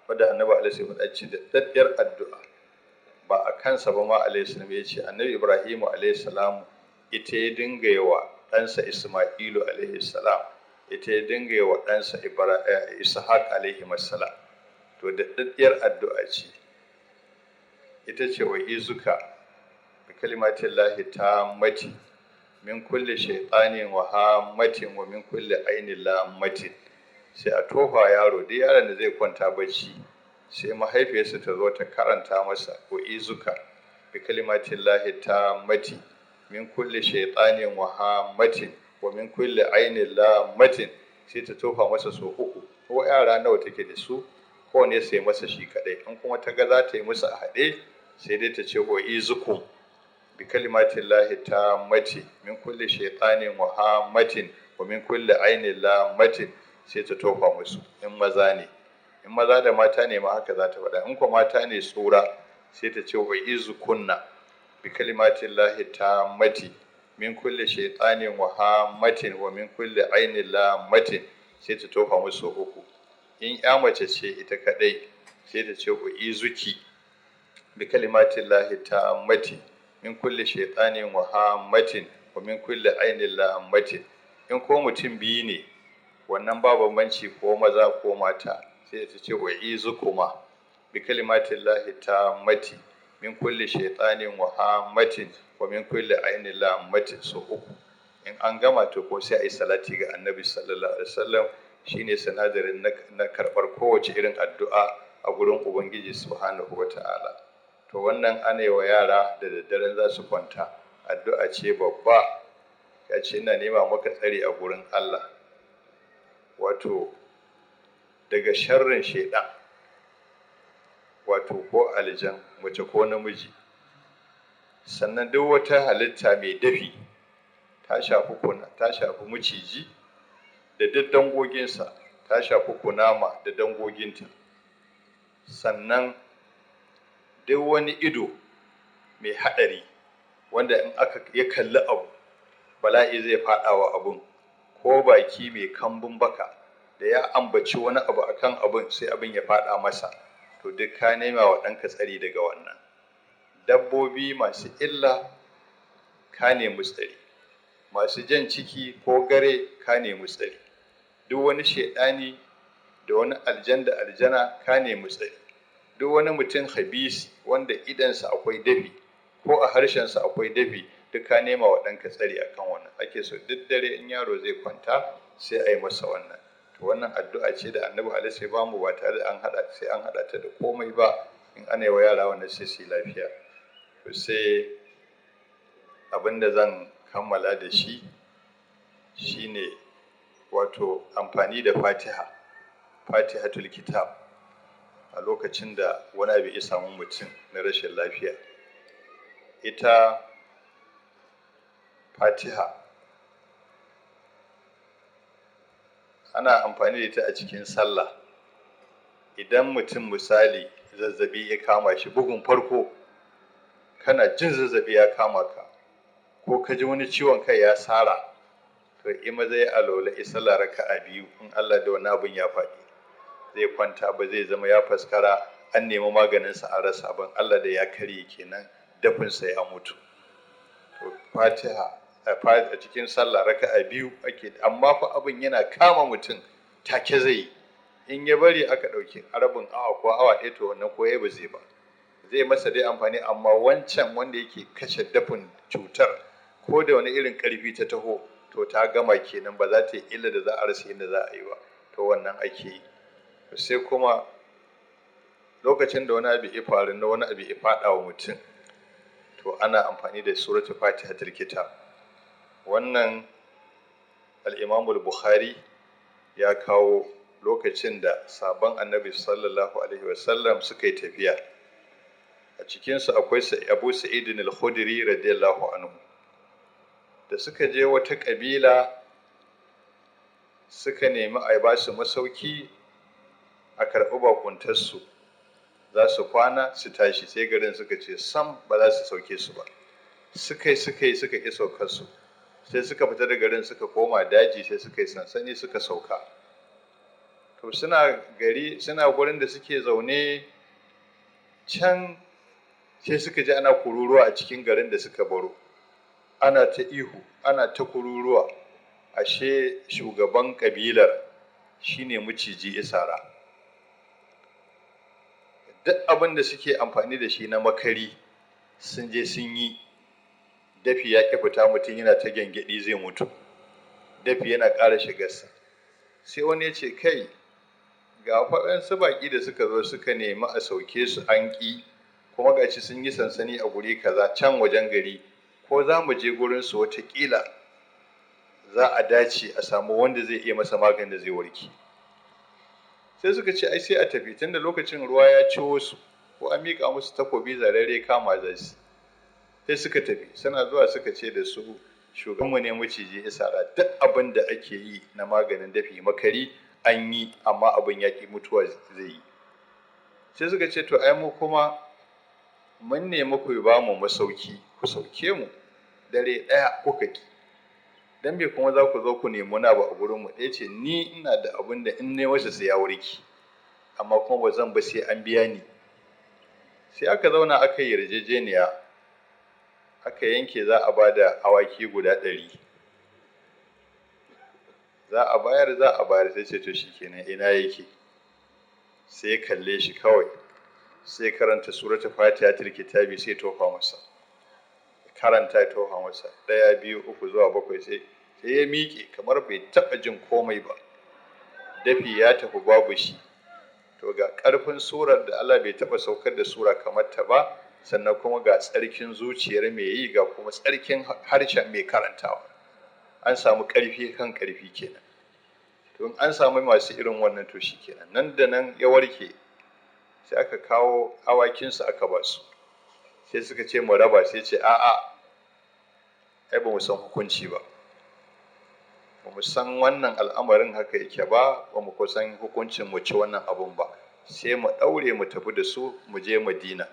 wadda Annabi alaihi salam ya ce daddiyar addu'a ba a kansa ba ma alaihi salam ya ce Annabi Ibrahim alaihi salam ita ya dinga yawa ɗansa Isma'ilu alaihi salam, ita ya dinga yawa ɗansa Ishaq alaihi salam. To daddiyar addu'a ce, ita ce wa izuka bi kalimatillahi tammati min kulli shaytanin wa hammatin wa min kulli ainin lammatin. Sai a tofa yaro, duk yaron da zai kwanta bacci sai mahaifiyarsa ta zo ta karanta masa wa izuka bi kalimatillahi tammati min kulli shaytanin wa hammatin wa min kulli ainin lammatin, sai ta tofa masa so uku. Ko yara nawa take da su kowane sai masa shi kaɗai. In kuma ta ga za ta yi musu a haɗe sai dai ta ce u'izukum bi kalimatin lahi tammati min kulli shaytanin wa hammatin wa min kulli ainin lammatin, sai ta tofa musu in maza ne. In maza da mata ne ma haka za ta faɗa. In kuma mata ne tsura sai ta ce u'izukunna bi kalimatin lahi tammati min kulli shaytanin wa hammatin wa min kulli ainin lammatin, sai ta tofa musu uku. In ya mace ce ita kadai sai ta ce u'izuki bi kalimatin lahi tammati min kulli shaytanin wa hammatin wa min kulli ainin lammatin. In ko mutum biyu ne wannan ba bambanci ko maza ko mata, sai ta ce u'izukuma bi kalimatin lahi tammati min kulli shaytanin wa hammatin wa min kulli ainin lammatin, so uku. In an gama to ko sai a yi salati ga annabi sallallahu alaihi wasallam, shine sinadarin na karɓar kowace irin addu'a a gurin ubangiji subhanahu wata'ala. To wannan ana yi wa yara da daddare za su kwanta, addu'a ce babba. Ya ce ina nema maka tsari a gurin Allah, wato daga sharrin shaidan, wato ko aljan mace ko namiji, sannan duk wata halitta mai dafi, ta shafi kuna, ta shafi maciji da duk dangoginsa, ta shafi kunama da dangoginta, sannan duk wani ido mai haɗari wanda in ya kalli abu bala'i zai faɗa wa abun, ko baki mai kambun baka da ya ambaci wani abu akan abun sai abin ya faɗa masa, to duk ka nema wa ɗanka tsari daga wannan. Dabbobi masu illa ka nemi tsari, masu jan ciki ko gare ka nemi tsari, duk wani shaidani da wani aljan da aljana ka nemi tsari, duk wani mutum habisi wanda idansa akwai dafi ko a harshensa akwai dafi, duk ka nema wa ɗanka tsari akan wannan. Ake so duk dare in yaro zai kwanta sai a yi masa wannan. To wannan addu'a ce da annabi alaihi sai bamu ba tare da an haɗa ta da komai ba. In ana yi wa yara wannan sai su yi lafiya. To sai abin da zan kammala da shi shine wato amfani da fatihatul kitab a lokacin da wani abu ya samu mutum na rashin lafiya. Ita fatiha ana amfani da ita a cikin sallah. Idan mutum misali zazzabi ya kama shi, bugun farko kana jin zazzabi ya kama ka ko ka ji wani ciwon kai ya sara, to in maza ya alola sallah raka'a biyu, in Allah da wani abin ya faɗi zai kwanta, ba zai zama ya faskara an nemi maganinsa a rasa ban, Allah da ya karye kenan, dafinsa ya mutu. To fatiha a cikin sallah raka'a biyu ake, amma fa abin yana kama mutum take zai yi. In ya bari aka ɗauki rabin awa ko awa ɗaya, to wannan ko ba zai ba, zai masa dai amfani, amma wancan wanda yake kashe dafin cutar ko da wani irin ƙarfi ta taho, to ta gama kenan, ba za ta yi illa da za a rasa yadda za a yi ba. To wannan ake yi. Sai kuma lokacin da wani abu ya faru na wani abu ya faɗa wa mutum, to ana amfani da suratul fatihatul kitab. Wannan al-Imam al-Bukhari ya kawo lokacin da sabon annabi sallallahu alaihi wasallam suka yi tafiya. A cikinsu akwai Abu Sa'id al-Khudri radiyallahu anhu. Da suka je wata ƙabila suka nemi a ba su masauki a karɓi bakuntarsu, za su kwana su tashi, sai garin suka ce sam ba za su sauke su ba. Suka ƙi saukar su, sai suka fita da garin suka koma daji, sai suka yi sansani suka sauka. To suna gurin da suke zaune can, sai suka ji ana kururuwa a cikin garin da suka baro, ana ta ihu, ana ta kururuwa. Ashe shugaban kabilar shine maciji isara. Duk abin da suke amfani da shi na makari sun je sun yi, dafi ya ƙi fita, mutum yana ta gyangyaɗi zai mutu, dafi yana ƙara shigarsa. Sai wani ya ce, kai ga waɗansu baƙi da suka zo suka nemi a sauke su an ƙi, kuma gashi sun yi sansani a guri kaza can wajen gari, ko za mu je gurinsu wataƙila za a dace a samu wanda zai iya masa maganin da zai warke. sai suka ce ai sai a tafi tunda lokacin ruwa ya ciwo su ko an miƙa musu takobi zarare kama za su. Sai suka tafi, suna zuwa suka ce da su shugabanmu ne maciji ya sara, duk abin da ake yi na maganin dafi makari an yi amma abin yaƙi mutuwa zai yi. Sai suka ce to ai mu kuma mun nemi ku ba mu masauki ku sauke mu dare ɗaya kuka ki, dan me kuma za ku zo ku nemi na ba a gurin mu. Ɗaya ce ni ina da abin da in ne masa sai ya warke, amma kuma ba zan ba sai an biya ni. Sai aka zauna aka yi yarjejeniya, aka yanke za a ba da awaki guda 100. Za a bayar sai ce to shikenan ina yake. Sai ya kalle shi kawai, sai karanta suratul fatihatul kitabi sai tofa masa, karanta ya tofa masa 1 2 3 zuwa 7 sai ya miƙe kamar bai taɓa jin komai ba, dafi ya tafi babu shi. To ga ƙarfin surar da Allah bai taɓa saukar da sura kamar ta ba, sannan kuma ga tsarkin zuciyar mai yi, ga kuma tsarkin harshen mai karantawa. An samu ƙarfi kan ƙarfi kenan. To an samu masu irin wannan to shi kenan, nan da nan ya warke. Sai aka kawo awakinsu aka ba su, sai suka ce mu raba, sai ce a'a ai ba mu san hukunci ba, ba mu san wannan al'amarin haka yake ba mu kusan hukuncin mu ci wannan abun ba, sai mu ɗaure mu tafi da su mu je Madina.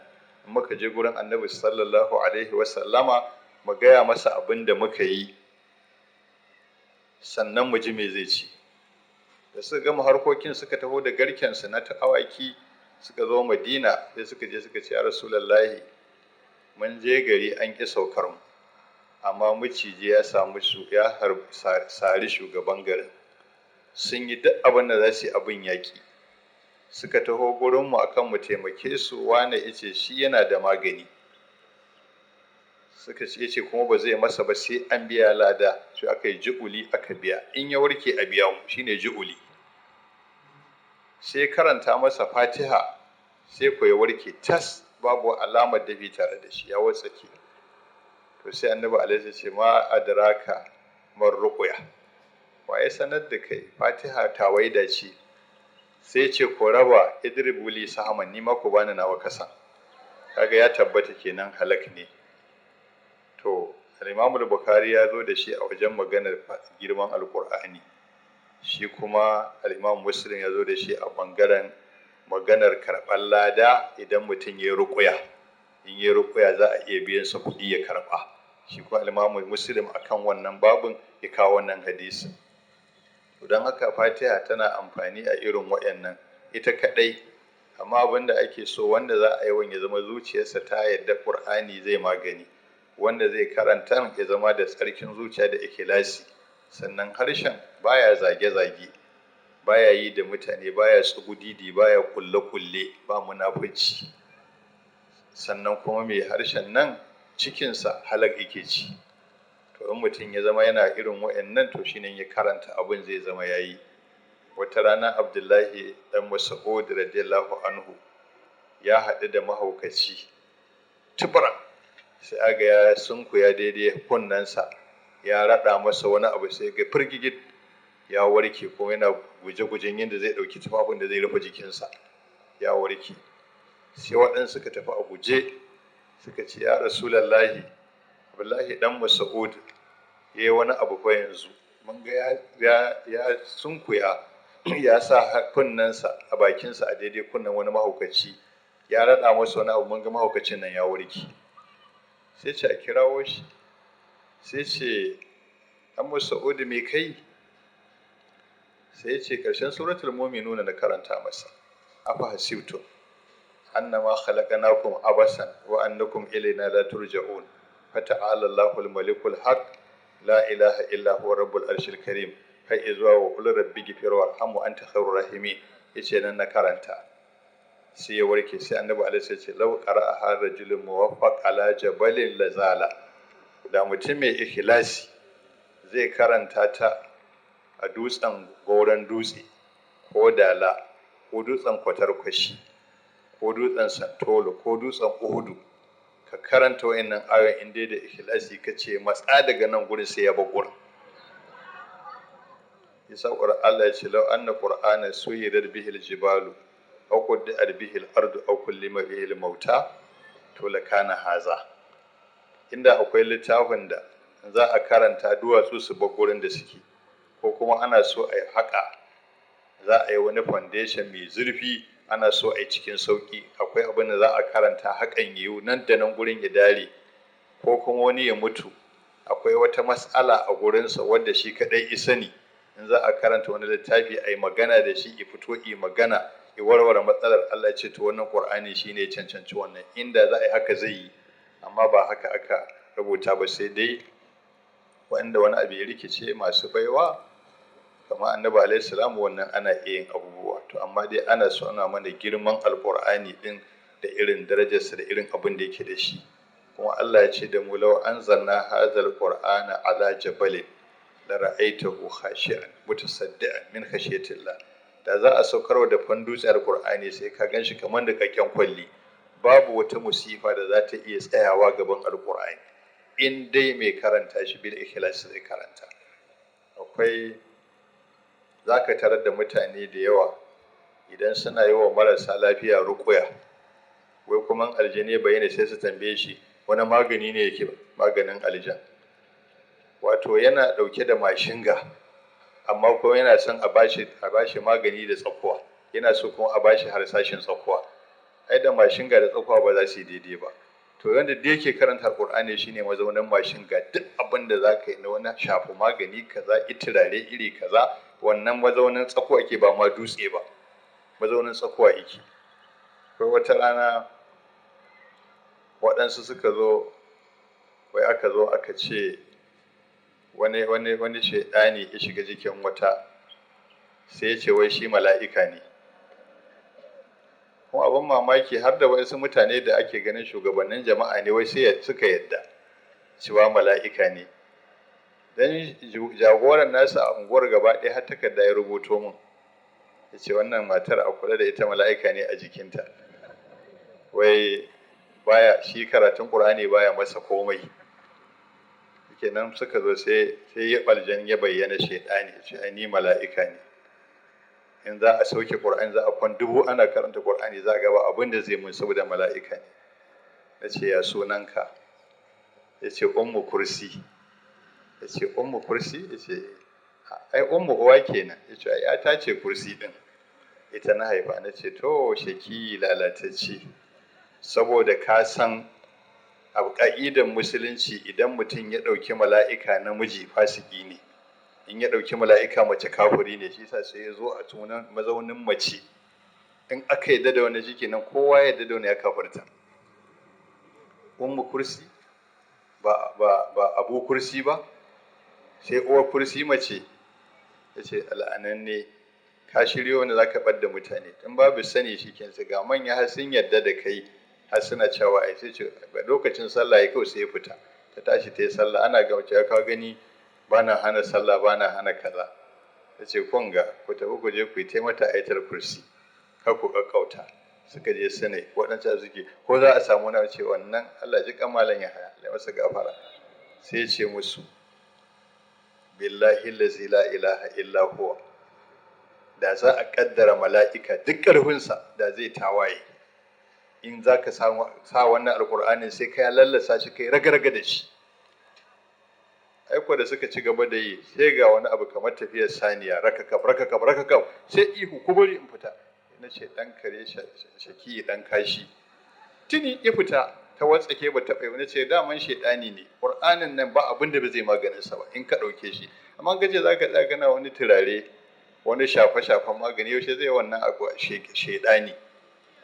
Muka je gurin Annabi sallallahu alaihi wasallama mu gaya masa abin da muka yi, sannan mu ji me zai ci. Da suka gama harkokin suka taho da garkensu na awaki suka zo Madina, sai suka je suka ce ya Rasulullahi mun je gari an ƙi saukar mu, amma maciji ya samu su ya sari shugaban garin, sun yi duk abin da za su yi abin yaƙi. Suka taho gurinmu akan mu taimake su, wane yace shi yana da magani. Suka ce kuma ba zai masa ba sai an biya lada, sai aka yi ju'uli aka biya, in ya warke a biya mu, shine ju'uli. Sai karanta masa Fatiha, sai ko ya warke tas, babu alamar dafi tare da shi, ya watsake. To sai Annabi alaihi ce ma adraka mar ruqya, wa ya sanar da kai Fatiha tawaida ce. Sai ce ko raba idribu li sahaman, ni ma ku bani nawa kasan. Kaga ya tabbata kenan halak ne. To Imam Bukhari ya zo da shi a wajen maganar girman Alƙur'ani, shi kuma Imam Muslim ya zo da shi a bangaren maganar karɓar lada idan mutum ya ruƙuya. In ya ruƙuya za a iya biyan sa kuɗi ya karɓa. Shi kuma Imam Muslim akan wannan babun ya kawo wannan hadisi. Don haka Fatiha tana amfani a irin waɗannan ita kaɗai, amma abin da ake so wanda za a yi wani ya zama zuciyarsa ta yarda Ƙur'ani zai magani, wanda zai karanta ya zama da tsarkin zuciya da ikhlasi, sannan harshen baya zage-zage, baya yi da mutane, baya tsugudidi, baya kulle-kulle, ba munafici. Sannan kuma mai harshen nan cikinsa halak yake ci. To in mutum ya zama yana irin waɗannan to shine ya karanta abin zai zama yayi. Wata rana Abdullahi dan Mas'ud radiyallahu anhu ya haɗu da mahaukaci tubran, sai aga ya sunkuya daidai kunnensa, ya raɗa masa wani abu, sai ga firgigit ya warke, kuma yana guje-gujen yadda zai ɗauki tufafin da zai rufe jikinsa, ya warke. Sai waɗansu suka tafi a guje suka ce ya Rasulallahi, Abdullahi dan Mas'ud ya yi wani abu fa yanzu, mun ga ya sunkuya ya sa kunnensa a bakinsa a daidai kunnen wani mahaukaci, ya raɗa masa wani abu, mun ga mahaukacin nan ya warke. Sai ce a kirawo shi, sai ce an Mas'ud me kai? Sai ce ƙarshen suratul mu'minuna na karanta masa, afa hasibtum annama khalaqnakum abasan wa annakum ilayna la turja'un, fata'ala Allahul malikul haq, la ilaha illa huwa rabbul arshil karim, kai zuwa wa qul rabbi ghfir warhamhu anta khairur rahimin. Yace nan na karanta, sai ya warke. Sai Annabi alaihi salatu ce law qara'a rajulun muwaffaq ala jabalin lazala, da mutum mai ikhlasi zai karanta ta a dutsen goron dutse ko dala ko dutsen kwatarkwashi ko dutsen santolo ko dutsen uhudu, ka karanta wayannan ayoyin inda da ikhlasi kace matsa daga nan gurin sai ya bar gurin. isa Allah ya ce lau anna qur'ana suyirat bihil jibalu aw quddi'at bihil ardu aw kullima bihil mauta to lakana haza. Inda akwai littafin da za a karanta duwatsu su bar gurin da suke, ko kuma ana so a yi haƙa, za a yi wani foundation mai zurfi, ana so a yi cikin sauƙi, akwai abin da za a karanta haƙan yiwu nan da nan gurin ya dare, ko kuma wani ya mutu akwai wata mas'ala a gurinsa wadda shi kaɗai isa ne, in za a karanta wani littafi a yi magana da shi, ya fito yi magana, ya warware matsalar. Allah ce to wannan Qur'ani shine ya cancanci wannan. Inda za a yi haka zai yi, amma ba haka aka rubuta ba, sai dai wanda wani abu ya rikice masu baiwa kamar annabi alaihi salam, wannan ana iya yin abubuwa. To amma dai ana so ana mana girman alqur'ani din da irin darajarsa da irin abin da yake da shi. Kuma Allah ya ce da mu law anzalna hadzal qur'ana ala jabalin la ra'aytahu khashi'an mutasaddian min khashyatillah. Da za a saukarwa da fandutsiyar qur'ani sai ka ganshi kamar da kakken kwalli. Babu wata musifa da za ta iya tsayawa gaban alqur'ani in dai mai karanta shi bil ikhlas zai karanta. Akwai zaka tarar da mutane da yawa idan suna yi wa marasa lafiya ruqya, wai kuma aljani bayyana sai su tambaye shi wani magani ne yake maganin aljan. Wato yana dauke da mashinga, amma kuma yana son a bashi magani da tsakuwa, yana so kuma a bashi harsashin tsakuwa. Ai da mashinga da tsakuwa ba za su yi daidai ba. To yanda da yake karanta Qur'ani shine mazaunin mashinga, duk abin da zaka yi na wani shafu magani kaza, itirare iri kaza, wannan mazaunin tsakuwa yake, ba ma dutse ba, mazaunin tsakuwa yake. Ko wata rana waɗansu suka zo, wai aka zo aka ce wani shaidani ya shiga jikin wata, sai ya ce wai shi mala'ika ne. Kuma abin mamaki har da wasu mutane da ake ganin shugabannin jama'a ne, wai sai suka yadda cewa mala'ika ne. Dan jagoran nasa a unguwar gaba ɗaya har takarda ya rubuto mun, ya ce wannan matar a kula da ita, mala'ika ne a jikinta. Wai baya shi karatun Qur'ani baya masa komai. Kenan suka zo sai ya baljan ya bayyana shaidani, ya ce ai ni mala'ika ne. In za a sauke Qur'ani, za a kwan dubu ana karanta Qur'ani, za a gaba abin da zai mun saboda mala'ika ne. Na ce ya sunanka? Ya ce Ummu Kursi. Ya ce Ummu Kursi? Ya ce ai Ummu uwa kenan. Ya ce ai ta ce Kursi din, ita na haifa. Na ce to shaki lalatacce, saboda ka san a ƙa'idar musulunci idan mutum ya ɗauki mala'ika namiji fasiki ne, in ya ɗauki mala'ika mace kafiri ne. Shi yasa sai ya zo a tunan mazaunin mace. In aka yadda da wani jiki nan, kowa ya yadda da wani ya kafirta. Ummu Kursi ba Abu Kursi ba, sai uwar Kursi mace. Ya ce al'ananne, ka shiryo wani za ka ɓadda mutane. In babu sani shi kensa, ga manya har sun yadda da kai, har suna cewa ai sai ce lokacin sallah ya kawai sai ya fita. Ta tashi ta yi sallah, ana ga wace ya kawo gani ba na hana sallah, ba na hana kaza. Ta ce kun ga ku tafi ku je ku yi taimata ayatul kursi, kar ku kakkauta. Suka je sanai waɗancan suke ko za a samu na ce wannan Allah ji kamalan ya haya, Allah masa gafara. Sai ce musu billahi allazi la ilaha illa huwa, da za a kaddara mala'ika duk ƙarfinsa da zai tawaye, in za ka sa wannan alƙur'anin sai ka ya lallasa shi, kai raga-raga da shi. Aiko da suka ci gaba da yi, sai ga wani abu kamar tafiyar saniya, rakakaf, sai ihu ku bari in fita. Na ce ɗan kare shaki ɗan kashi. Tuni ya fita, ta watsake ba ta ɓai. Na ce daman shaidani ne, ƙur'anin nan ba abin da ba zai maganinsa ba in ka ɗauke shi. Amma gaje za ka tsagana wani turare, wani shafe-shafen magani, yaushe zai wannan abu shaidani.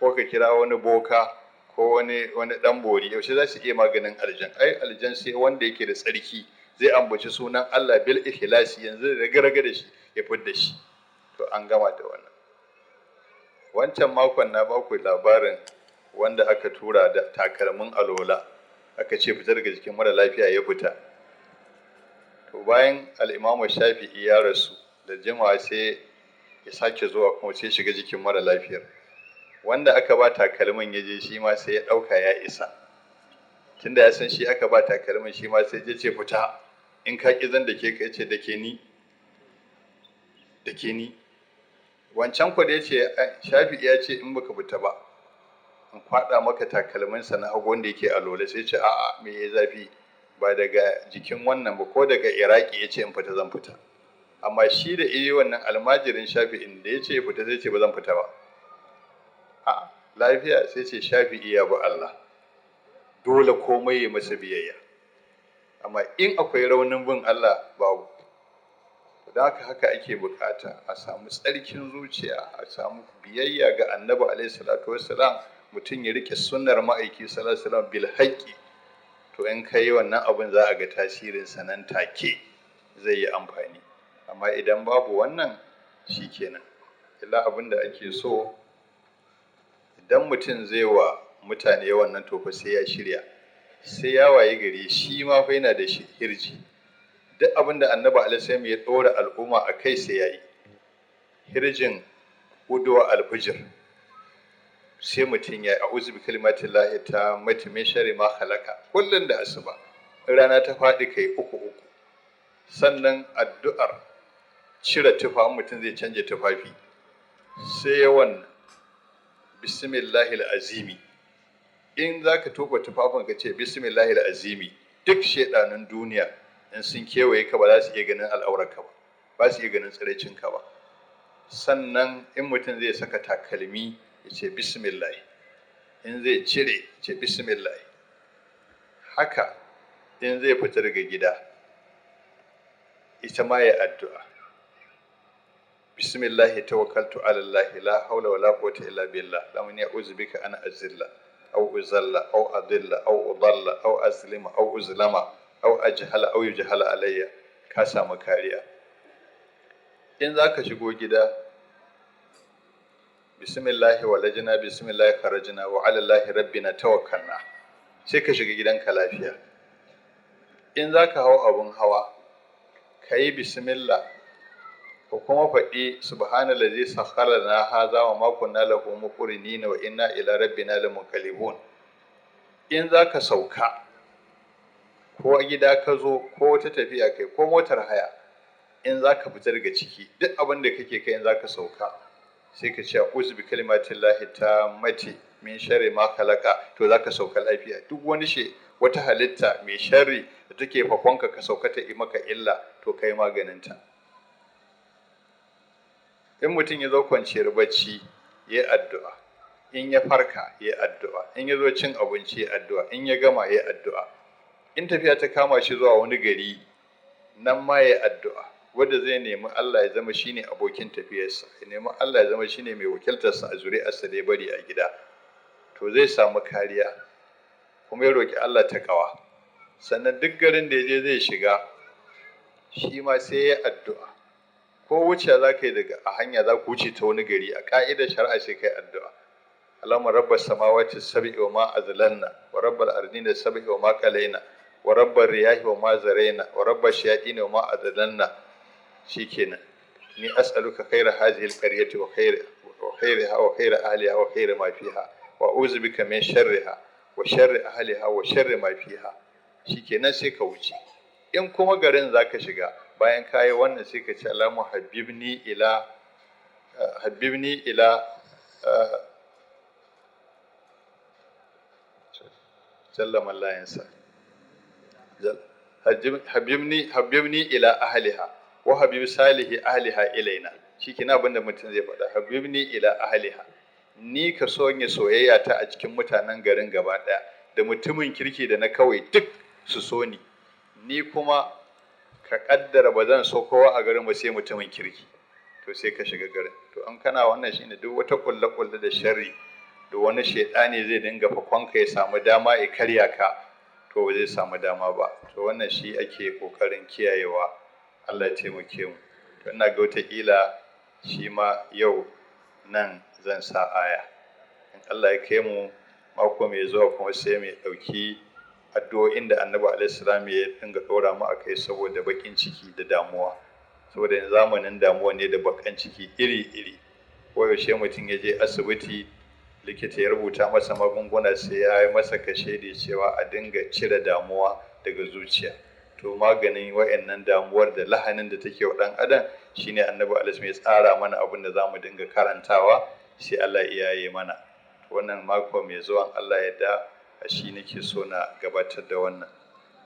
Ko ka kira wani boka ko wani ɗan bori, yaushe za su iya maganin aljan. Ai aljan sai wanda yake da tsarki zai ambaci sunan Allah bil ikhlasi, yanzu da raga da shi ya fidda shi. To an gama da wannan. Wancan makon na ba ku labarin wanda aka tura da takalmin alola, aka ce fita daga jikin mara lafiya, ya fita. To bayan al-Imam Shafi'i ya rasu da jimawa, sai ya sake zuwa kuma sai shiga jikin mara lafiyar. Wanda aka ba takalmin ya je shi ma sai ya ɗauka ya isa. Tunda ya san shi aka ba takalmin, shi ma sai ya ce fita, in ka ƙi zan da ke ka ce da ke ni. da ke ni. Wancan ku da ya ce Shafi'i ya ce in baka fita ba in kwaɗa maka takalminsa na hagu wanda yake alola, sai ce a'a me ya zafi, ba daga jikin wannan ba, ko daga Iraki ya ce in fita zan fita. Amma shi da wannan almajirin Shafi'in da ya ce fita sai ce ba zan fita ba. A lafiya sai ce Shafi'i ya bi Allah, dole komai ya masa biyayya. Amma in akwai raunin bin Allah babu. Da haka ake bukata a samu tsarkin zuciya, a samu biyayya ga Annabi alaihi salatu wassalam, mutum ya rike sunnar ma'aiki sallallahu alaihi wasallam bil haqqi. To in kai wannan abin za a ga tasirin sa nan take, zai yi amfani. Amma idan babu wannan shikenan. Illa abin da ake so, idan mutum zai wa mutane wannan tofa sai ya shirya, sai ya waye gari shi ma fa yana da hirji. Duk abin da Annabi alaihi ya ɗora al'umma a kai sai ya yi. Hirjin guduwa alfijir, sai mutum ya a'udhu bi kalimatillahi tammati min sharri ma khalaqa kullun da asuba. Rana ta faɗi kai uku. Sannan addu'ar cire tufa, mutum zai canje tufafi, sai yawan bismillahil azimi. In zaka tofa tufafin ka ce bismillahil azimi, duk shedanin duniya in sun kewaye ka ba za su iya ganin al'aurarka ba, ba su iya ganin tsiraicinka ba. Sannan in mutum zai saka takalmi ya ce bismillah, in zai cire ce bismillah. Haka in zai fita daga gida ita ma ya addu'a, bismillah tawakkaltu ala Allah la hawla wala quwwata illa billah, lam ya'uz bika an azilla aw uzalla aw adilla aw udalla aw aslima aw uzlama aw ajhala aw yujhala alayya. Ka samu kariya. In zaka shigo gida bismillah walajna bismillah kharajna wa ala Allah rabbina tawakkalna, sai ka shiga gidanka lafiya. In zaka hau abun hawa kayi bismillah ko kuma faɗi subhanallazi sakhkhara lana hadha wa ma kunna lahu muqrinin wa inna ila rabbina lamunqalibun. In zaka sauka, ko gida ka zo ko wata tafiya kai ko motar haya, in zaka fita daga ciki duk abin da kake kai in zaka sauka sai ka ce a'udhu bi kalimatillahi tammati min sharri ma khalaqa, to zaka sauka lafiya. Duk wani wata halitta mai sharri da take fakonka ka sauka ta yi maka illa, to kai maganinta. In mutum ya zo kwanciyar bacci ya yi addu'a, in ya farka ya yi addu'a, in ya zo cin abinci ya yi addu'a, in ya gama ya yi addu'a. In tafiya ta kama shi zuwa wani gari, nan ma ya yi addu'a, wanda zai nemi Allah ya zama shine abokin tafiyarsa, ya nemi Allah ya zama shine mai wakiltarsa a zuri'arsa da ya bari a gida, to zai samu kariya. Kuma ya roƙi Allah taqwa. Sannan duk garin da ya je zai shiga, shi ma sai ya yi addu'a. Ko wuce za ka yi daga a hanya za ku wuce ta wani gari, a ƙa'idar shari'a sai kai addu'a. Allahumma rabbas samawati sab'i wa ma azlanna wa rabbal ardina sab'i wa ma qalaina wa rabbar riyahi wa ma zaraina wa rabbash shayatin wa ma adlanna. Shikenan. Ni as'aluka khayra hadhihi al-qaryati wa khayraha wa khayra ahliha wa khayra ma fiha wa a'udhu bika min sharriha wa sharri ahliha wa sharri ma fiha. Shikenan sai ka wuce. In kuma garin zaka shiga, bayan kayi wannan sai ka ce Allahumma habibni ila sallama layansa habibni ila ahliha wa habib salihi ahliha ilaina. Shikenan abinda mutum zai faɗa, habibni ila ahliha, ni ka sonye soyayya ta a cikin mutanen garin gaba ɗaya, da mutumin kirki da na kawai duk su so ni kuma ka kaddara ba zan so kowa a garin ba sai mutumin kirki, to sai ka shiga garin. To an kana wannan shine duk wata kulle da sharri da wani shedani zai dinga fakonka ya samu dama ya karya ka, to ba zai samu dama ba. To wannan shi ake kokarin kiyayewa. Allah ya taimake mu. To ina ga wata kila shi ma yau nan zan sa aya. In Allah ya kai mu mako mai zuwa kuma sai mu dauki addu'o'in da Annabi alaihi salam ya dinga dora mu akai saboda bakin ciki da damuwa. Saboda yanzu zamanin damuwa ne da bakan ciki iri-iri. Koyaushe mutum ya je asibiti, likita ya rubuta masa magunguna sai ya yi masa kashedi cewa a dinga cire damuwa daga zuciya. To maganin wa'annan damuwar da lahanin da take wa ɗan adam shine annabi alaihi ya tsara mana abin da zamu dinga karantawa sai Allah ya yi mana. Wannan mako mai zuwan Allah ya da shi nake so na gabatar da wannan.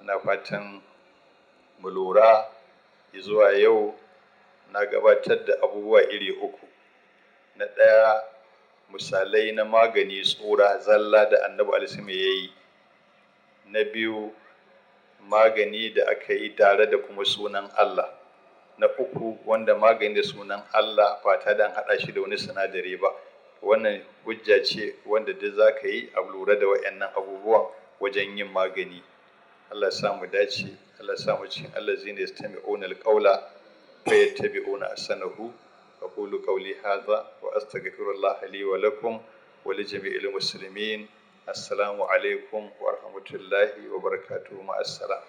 Ina fatan mu lura zuwa yau na gabatar da abubuwa iri uku. Na ɗaya, misalai na magani tsura zalla da annabi alaihi ya yi. Na biyu, magani da aka yi tare da kuma sunan Allah. Na uku, wanda magani da sunan Allah ba ta dan haɗa shi da wani sinadari ba. Wannan hujja ce wanda duk za ka yi a lura da waɗannan abubuwan wajen yin magani. Allah sa mu dace, Allah sa mu cikin allazina yastami'una alqawla fa yattabi'una ahsanahu. أقول قولي هذا وأستغفر الله لي ولكم ولجميع المسلمين. السلام عليكم ورحمة الله وبركاته. مع السلامة.